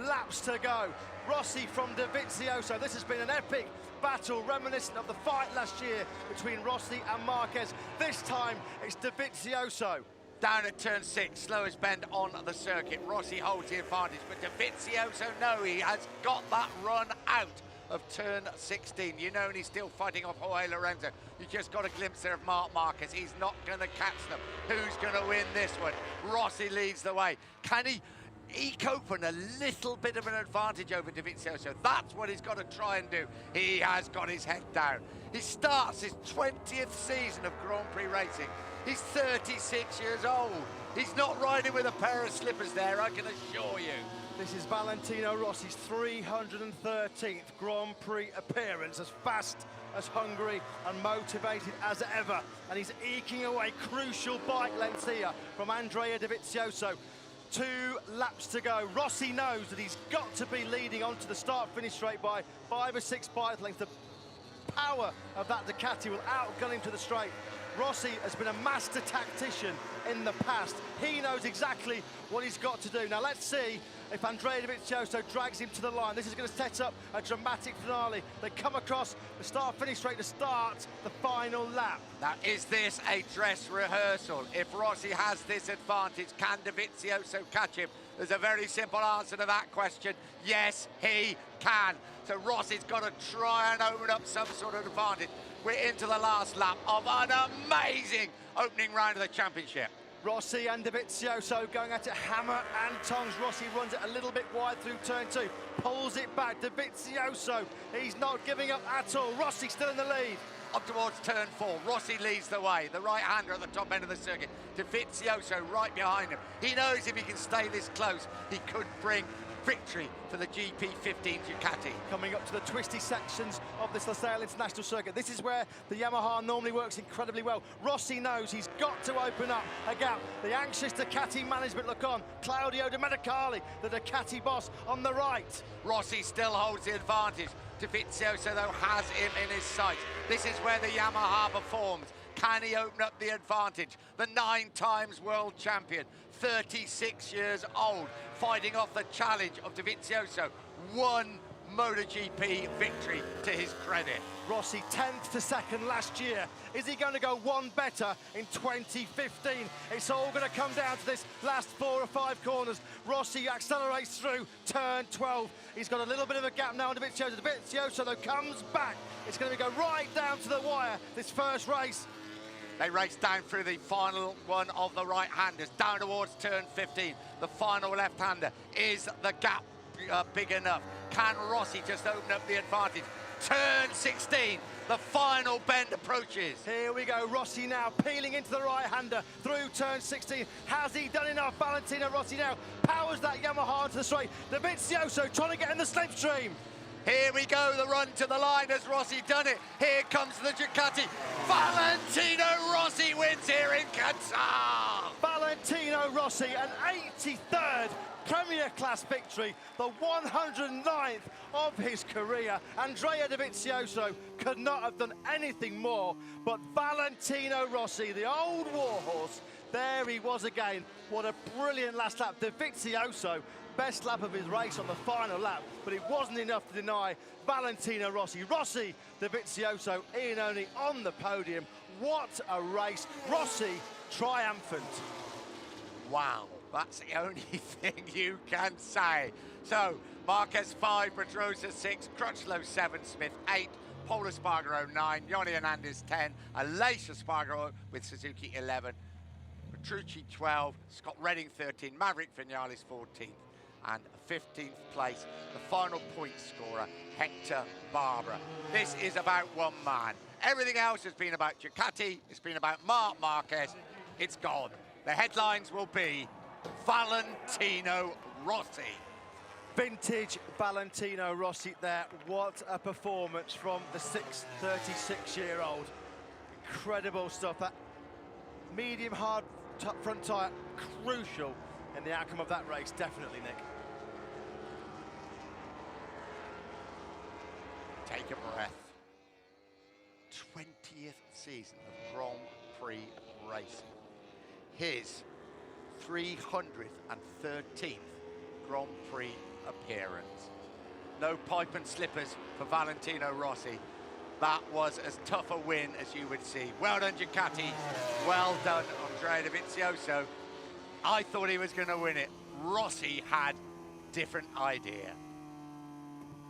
laps to go. Rossi from Dovizioso. This has been an epic battle reminiscent of the fight last year between Rossi and Marquez. This time, it's Dovizioso. Down at turn 6, slowest bend on the circuit. Rossi holds the advantage, but Dovizioso, no, he has got that run out of turn 16. You know, and he's still fighting off Jorge Lorenzo. You just got a glimpse there of Marc Marquez. He's not going to catch them. Who's going to win this one? Rossi leads the way. Can he eke open a little bit of an advantage over Dovizioso? That's what he's got to try and do. He has got his head down. He starts his 20th season of Grand Prix racing. He's 36 years old. He's not riding with a pair of slippers there, I can assure you. This is Valentino Rossi's 313th Grand Prix appearance, as fast, as hungry and motivated as ever. And he's eking away crucial bike lengths here from Andrea Dovizioso. 2 laps to go. Rossi knows that he's got to be leading onto the start-finish straight by 5 or 6 bike lengths. The power of that Ducati will outgun him to the straight. Rossi has been a master tactician in the past. He knows exactly what he's got to do. Now let's see if Andrea Dovizioso drags him to the line. This is going to set up a dramatic finale. They come across the start-finish straight to start the final lap. Now, is this a dress rehearsal? If Rossi has this advantage, can Dovizioso catch him? There's a very simple answer to that question. Yes, he can. So Rossi's got to try and open up some sort of advantage. We're into the last lap of an amazing opening round of the championship. Rossi and Dovizioso going at it hammer and tongs. Rossi runs it a little bit wide through turn 2, pulls it back. Dovizioso, he's not giving up at all. Rossi still in the lead. Up towards turn 4, Rossi leads the way. The right-hander at the top end of the circuit. Dovizioso right behind him. He knows if he can stay this close, he could bring victory for the GP15 Ducati. Coming up to the twisty sections of this Losail International Circuit. This is where the Yamaha normally works incredibly well. Rossi knows he's got to open up a gap. The anxious Ducati management look on. Claudio Domenicali, the Ducati boss, on the right. Rossi still holds the advantage. Dovizioso, though, has him in his sights. This is where the Yamaha performs. Can he open up the advantage? The 9 times world champion, 36 years old, fighting off the challenge of Dovizioso. 1 MotoGP victory to his credit. Rossi 10th to 2nd last year. Is he going to go 1 better in 2015? It's all going to come down to this last 4 or 5 corners. Rossi accelerates through turn 12. He's got a little bit of a gap now on Dovizioso. Dovizioso, though, comes back. It's going to go right down to the wire, this first race. They race down through the final one of the right-handers, down towards turn 15. The final left-hander. Is the gap big enough? Can Rossi just open up the advantage? Turn 16, the final bend approaches. Here we go, Rossi now peeling into the right-hander through turn 16. Has he done enough? Valentino Rossi now powers that Yamaha into the straight. Dovizioso trying to get in the slipstream. Here we go, the run to the line. Has Rossi done it? Here comes the Ducati. Valentino Rossi wins here in Qatar. Valentino Rossi, an 83rd Premier Class victory, the 109th of his career. Andrea Dovizioso could not have done anything more, but Valentino Rossi, the old warhorse, There he was again. What a brilliant last lap. Dovizioso, best lap of his race on the final lap, but it wasn't enough to deny Valentino Rossi. Rossi, Dovizioso, Iannone on the podium. What a race. Rossi triumphant. Wow, that's the only thing you can say. So, Marquez 5, Pedrosa 6, Crutchlow 7, Smith 8, Paul Espargaro 9, Yoni Hernandez 10, Aleix Espargaro with Suzuki 11, Petrucci 12, Scott Redding 13, Maverick Vinales 14th, and 15th place, the final point scorer, Hector Barbera. This is about one man. Everything else has been about Ducati, it's been about Marc Marquez, it's gone. The headlines will be Valentino Rossi. Vintage Valentino Rossi there. What a performance from the 36-year-old. Incredible stuff. That medium hard front tyre, crucial in the outcome of that race, definitely, Nick. Take a breath. 20th season of Grand Prix racing. His 313th Grand Prix appearance. No pipe and slippers for Valentino Rossi. That was as tough a win as you would see. Well done, Ducati. Well done, Andrea Dovizioso. I thought he was going to win it. Rossi had different idea.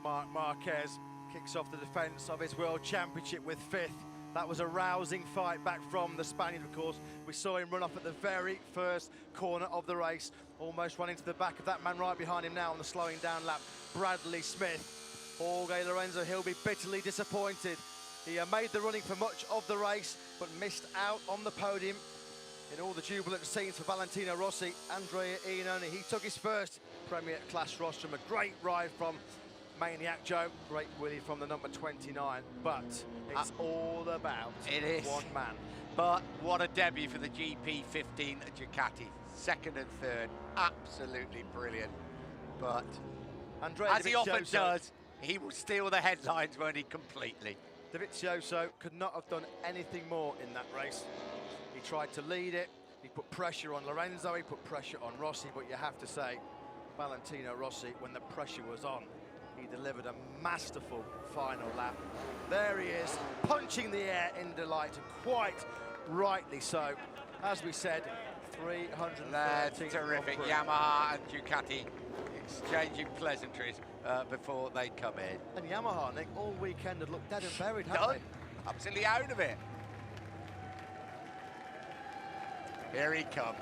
Marc Marquez kicks off the defence of his World Championship with 5th. That was a rousing fight back from the Spaniard, of course. We saw him run off at the very first corner of the race, almost running to the back of that man right behind him now on the slowing down lap, Bradley Smith. Jorge Lorenzo, he'll be bitterly disappointed. He made the running for much of the race, but missed out on the podium. In all the jubilant scenes for Valentino Rossi, Andrea Iannone, he took his first Premier Class rostrum. A great ride from Maniac Joe, great Willie from the number 29, but it's all about one man. But what a debut for the GP15 Ducati. 2nd and 3rd, absolutely brilliant. But Andrea as he often does, he will steal the headlines, won't he, completely. Dovizioso could not have done anything more in that race. He tried to lead it, he put pressure on Lorenzo, he put pressure on Rossi, but you have to say, Valentino Rossi, when the pressure was on, he delivered a masterful final lap. There he is, punching the air in delight, and quite rightly so. As we said, 313. That's terrific. Yamaha and Ducati exchanging pleasantries before they come in. And Yamaha, Nick, all weekend had looked dead and buried, haven't they? Absolutely out of it. Here he comes.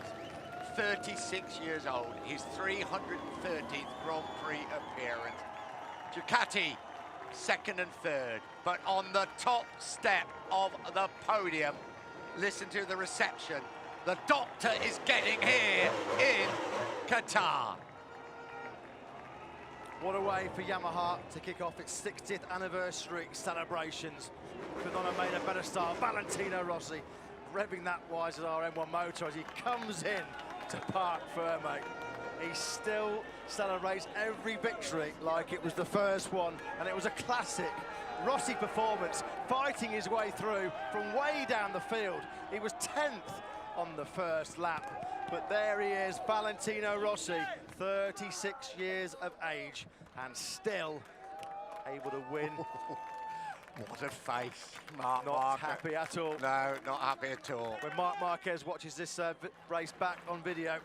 36 years old, his 313th Grand Prix appearance. Ducati, 2nd and 3rd, but on the top step of the podium, listen to the reception. The doctor is getting here in Qatar. What a way for Yamaha to kick off its 60th anniversary celebrations. Could not have made a better start. Valentino Rossi revving that YZR M1 motor as he comes in to Parc Ferme. He still celebrates every victory like it was the first one, and it was a classic Rossi performance, fighting his way through from way down the field. He was 10th on the first lap, but there he is, Valentino Rossi, 36 years of age, and still able to win. What a face, Marc Not Marquez. happy at all. No, not happy at all. When Marc Marquez watches this race back on video,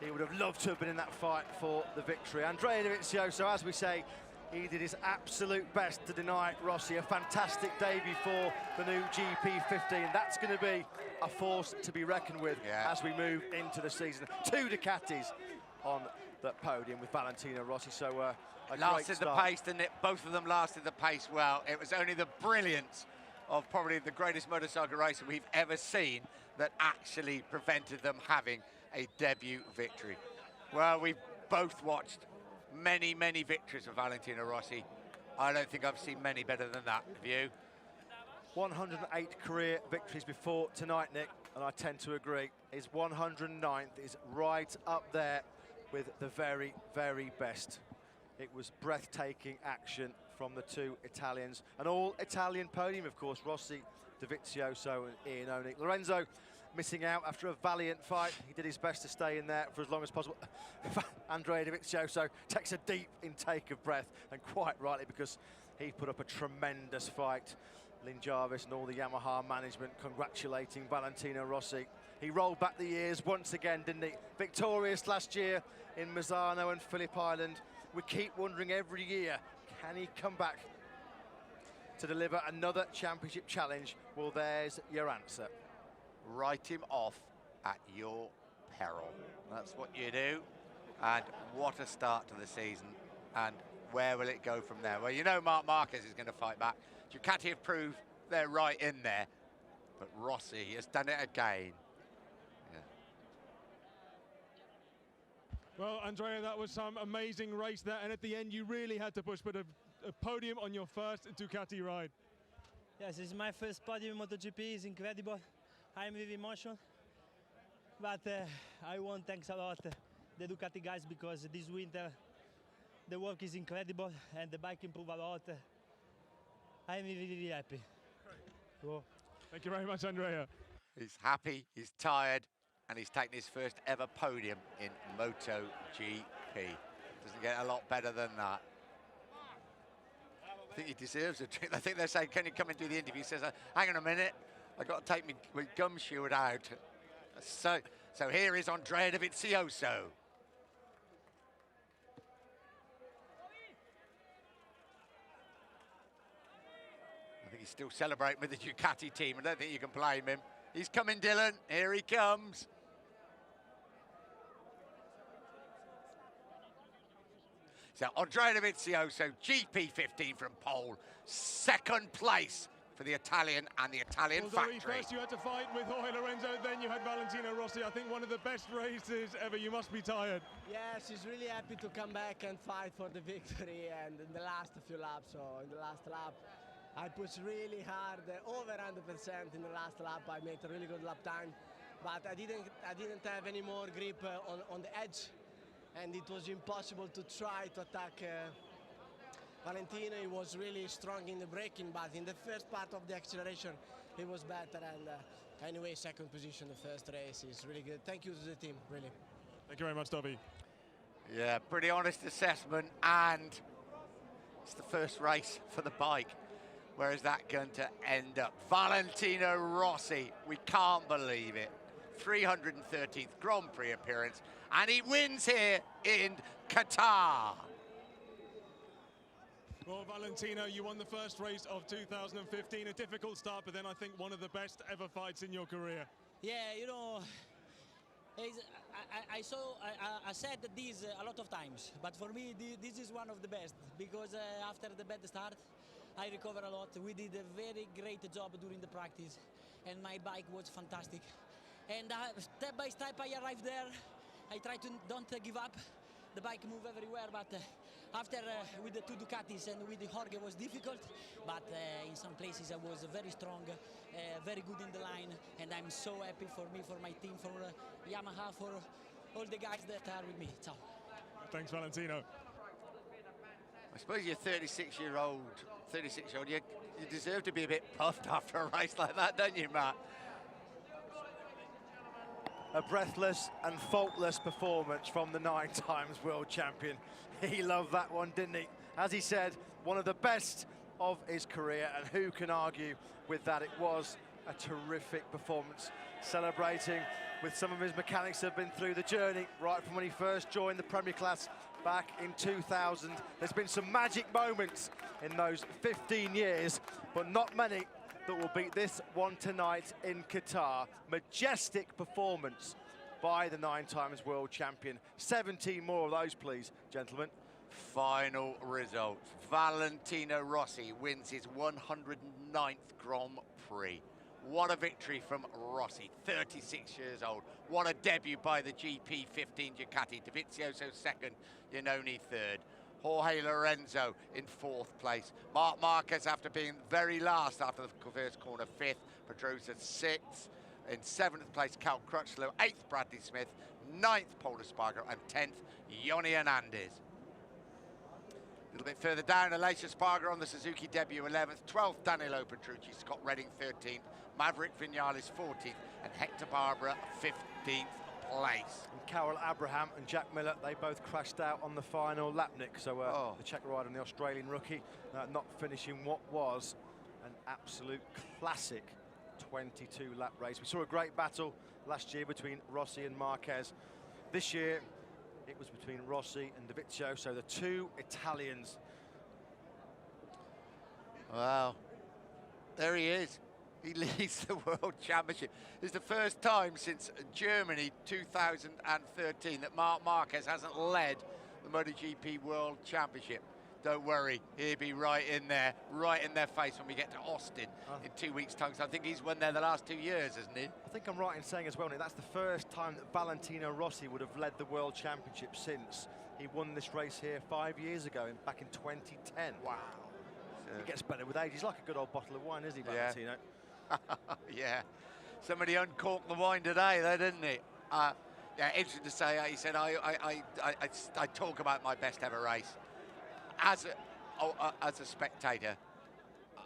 he would have loved to have been in that fight for the victory. Andrea Dovizioso, as we say, he did his absolute best to deny Rossi. A fantastic debut for the new GP15. That's going to be a force to be reckoned with as we move into the season. 2 Ducatis on the podium with Valentino Rossi. So lasted the pace, didn't it? Both of them lasted the pace well. It was only the brilliance of probably the greatest motorcycle racer we've ever seen that actually prevented them having a debut victory. Well, we've both watched many, many victories of Valentino Rossi. I don't think I've seen many better than that. Have you? 108 career victories before tonight, Nick, and I tend to agree. His 109th is right up there with the very, very best. It was breathtaking action from the 2 Italians. An all-Italian podium, of course, Rossi, Dovizioso and Iannone. Lorenzo, missing out after a valiant fight. He did his best to stay in there for as long as possible. Andrea Dovizioso takes a deep intake of breath, and quite rightly, because he put up a tremendous fight. Lynn Jarvis and all the Yamaha management congratulating Valentino Rossi. He rolled back the years once again, didn't he? Victorious last year in Mazzano and Phillip Island. We keep wondering every year, can he come back to deliver another championship challenge? Well, there's your answer. Write him off at your peril. That's what you do. And what a start to the season. And where will it go from there? Well, you know Marc Marquez is going to fight back. Ducati have proved they're right in there. But Rossi has done it again. Yeah. Well, Andrea, that was some amazing race there. And at the end, you really had to push, but a podium on your first Ducati ride. Yes, it's my first podium in MotoGP. It's incredible. I'm with emotion. But I want to thank a lot the Ducati guys, because this winter the work is incredible and the bike improved a lot. I'm really happy. Cool. Thank you very much, Andrea. He's happy, he's tired, and he's taken his first ever podium in Moto GP. Doesn't get a lot better than that. I think he deserves a treat. I think they're saying, can you come and do the interview? He says, hang on a minute, I've got to take my gum shield out. So here is Andrea Dovizioso. I think he's still celebrating with the Ducati team. I don't think you can blame him. He's coming, Dylan. Here he comes. So Andrea Dovizioso, GP15 from pole, second place for the Italian and the Italian factory. First you had to fight with Jorge Lorenzo, then you had Valentino Rossi. I think one of the best races ever. You must be tired. Yes, he's really happy to come back and fight for the victory. And in the last few laps, in the last lap, I pushed really hard, over 100% in the last lap. I made a really good lap time, but I didn't have any more grip on the edge, and it was impossible to try to attack Valentino. He was really strong in the braking, but in the first part of the acceleration, he was better. And anyway, second position the first race is really good. Thank you to the team, really. Thank you very much, Dobby. Yeah, pretty honest assessment, and it's the first race for the bike. Where is that going to end up? Valentino Rossi, we can't believe it. 313th Grand Prix appearance, and he wins here in Qatar. Well, Valentino, you won the first race of 2015. A difficult start, but then I think one of the best ever fights in your career. Yeah, you know, I said this a lot of times, but for me this is one of the best, because after the bad start I recovered a lot. We did a very great job during the practice, and my bike was fantastic. And step by step I arrived there. I try to don't give up. The bike move everywhere, but after with the two Ducatis and with the Jorge was difficult, but in some places I was very strong, very good in the line, and I'm so happy for me, for my team, for Yamaha, for all the guys that are with me. Ciao. Thanks, Valentino. I suppose you're 36-year-old, you deserve to be a bit puffed after a race like that, don't you, Matt? A breathless and faultless performance from the 9-times world champion. He loved that one, didn't he? As he said, one of the best of his career, and who can argue with that? It was a terrific performance, celebrating with some of his mechanics who have been through the journey right from when he first joined the Premier Class back in 2000. There's been some magic moments in those 15 years, but not many that will beat this one tonight in Qatar. Majestic performance by the 9-times world champion. 17 more of those, please, gentlemen. Final results. Valentino Rossi wins his 109th Grand Prix. What a victory from Rossi, 36 years old. What a debut by the GP15 Ducati. Dovizioso second, Iannone third. Jorge Lorenzo in fourth place. Marc Marquez, after being very last after the first corner, fifth. Pedrosa sixth. In seventh place, Cal Crutchlow. Eighth, Bradley Smith. Ninth, Paul Espargaro. And 10th, Yoni Hernandez. little bit further down, Alicia Sparger on the Suzuki debut 11th, 12th Danilo Petrucci, Scott Redding 13th, Maverick Vinales 14th, and Hector Barbara 15th place. And Carol Abraham and Jack Miller, they both crashed out on the final lap, Nick. So the Czech rider and the Australian rookie not finishing what was an absolute classic 22-lap race. We saw a great battle last year between Rossi and Marquez. This year, it was between Rossi and Davizio, so the two Italians. Wow, there he is. He leads the World Championship. It's the first time since Germany 2013 that Marc Marquez hasn't led the MotoGP World Championship. Don't worry, he'll be right in their face when we get to Austin in 2 weeks' time. So I think he's won there the last 2 years, hasn't he? I think I'm right in saying as well, Nick, that's the first time that Valentino Rossi would have led the World Championship since he won this race here 5 years ago, back in 2010. Wow. He gets better with age. He's like a good old bottle of wine, isn't he, Valentino? Yeah. Somebody uncorked the wine today, though, didn't he? Yeah, interesting to say. He said, I talk about my best ever race. As a spectator,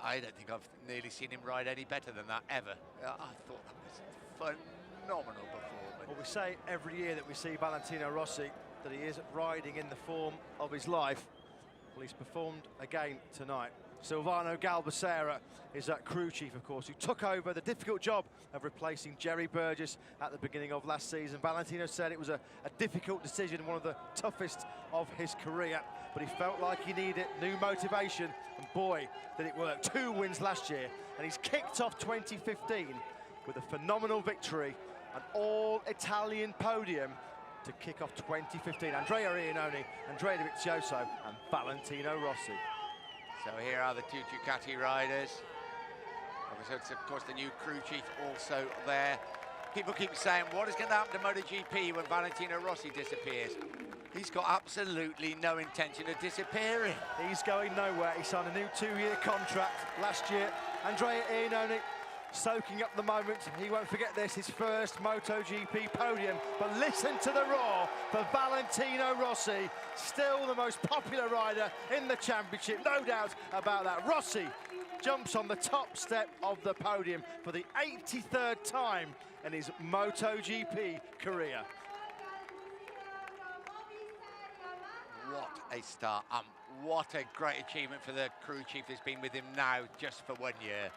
I don't think I've nearly seen him ride any better than that ever. I thought that was phenomenal performance. Well, we say every year that we see Valentino Rossi that he is riding in the form of his life. Well, he's performed again tonight. Silvano Galbacera is that crew chief, of course, who took over the difficult job of replacing Jerry Burgess at the beginning of last season. Valentino said it was a difficult decision, one of the toughest of his career, but he felt like he needed new motivation, and boy, did it work. 2 wins last year, and he's kicked off 2015 with a phenomenal victory, an all-Italian podium to kick off 2015. Andrea Iannone, Andrea Dovizioso, and Valentino Rossi. So here are the two Ducati riders. It's of course the new crew chief also there. People keep saying, what is going to happen to MotoGP when Valentino Rossi disappears? He's got absolutely no intention of disappearing. He's going nowhere. He signed a new 2-year contract last year. Andrea Iannone soaking up the moment. He won't forget this, his first MotoGP podium. But listen to the roar for Valentino Rossi, still the most popular rider in the championship, no doubt about that. Rossi jumps on the top step of the podium for the 83rd time in his MotoGP career. What a start. What a great achievement for the crew chief who's been with him now just for 1 year.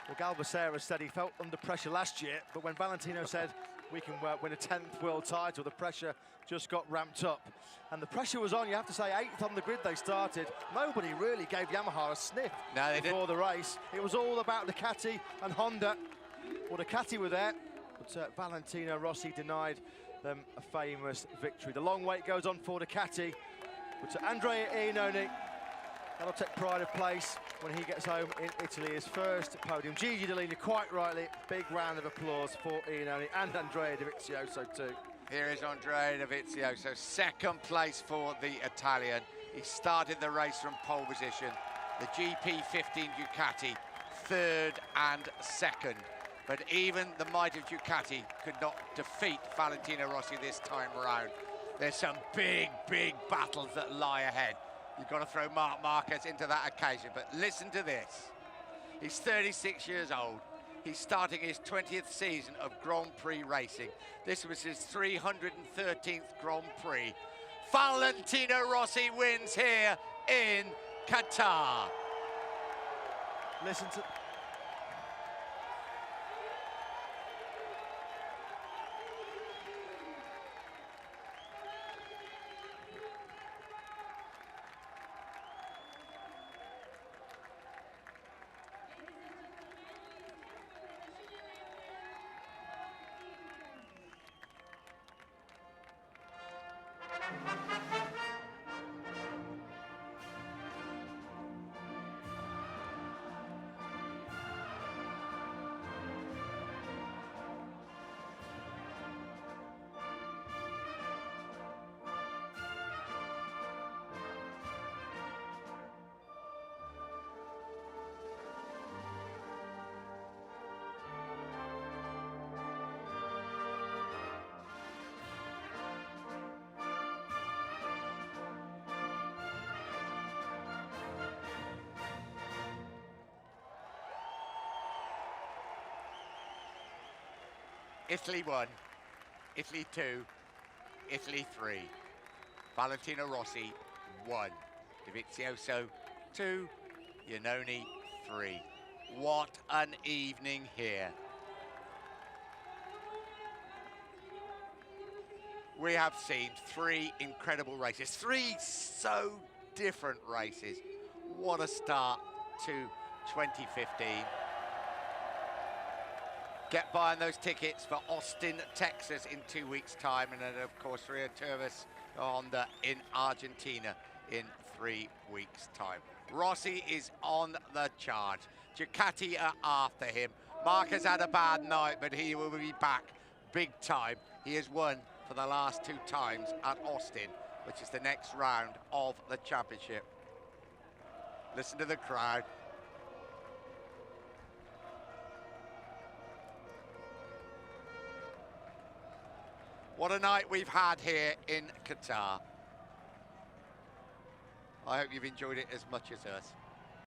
Well, Galbacera said he felt under pressure last year, but when Valentino said we can win a 10th world title, the pressure just got ramped up. And the pressure was on, you have to say, 8th on the grid they started. Nobody really gave Yamaha a sniff before the race. It was all about Ducati and Honda. Well, Ducati were there, but Valentino Rossi denied them a famous victory. The long wait goes on for Ducati, but Andrea Iannone, that'll take pride of place when he gets home in Italy, his first podium. Gigi Dall'Igna, quite rightly, big round of applause for Iannone and Andrea Dovizioso too. Here is Andrea Dovizioso, second place for the Italian. He started the race from pole position. The GP15 Ducati, 3rd and 2nd. But even the might of Ducati could not defeat Valentino Rossi this time around. There's some big, big battles that lie ahead. You've got to throw Marc Marquez into that occasion, but listen to this. He's 36 years old. He's starting his 20th season of Grand Prix racing. This was his 313th Grand Prix. Valentino Rossi wins here in Qatar. Listen to... Italy 1, Italy 2, Italy 3. Valentino Rossi 1, Dovizioso 2, Iannone 3. What an evening here. We have seen 3 incredible races, 3 so different races. What a start to 2015. Get buying those tickets for Austin, Texas in 2 weeks' time, and then of course Rio Tervis Honda in Argentina in 3 weeks' time. Rossi is on the charge. Ducati are after him. Mark has had a bad night, but he will be back big time. He has won for the last 2 times at Austin, which is the next round of the championship. Listen to the crowd. What a night we've had here in Qatar. I hope you've enjoyed it as much as us.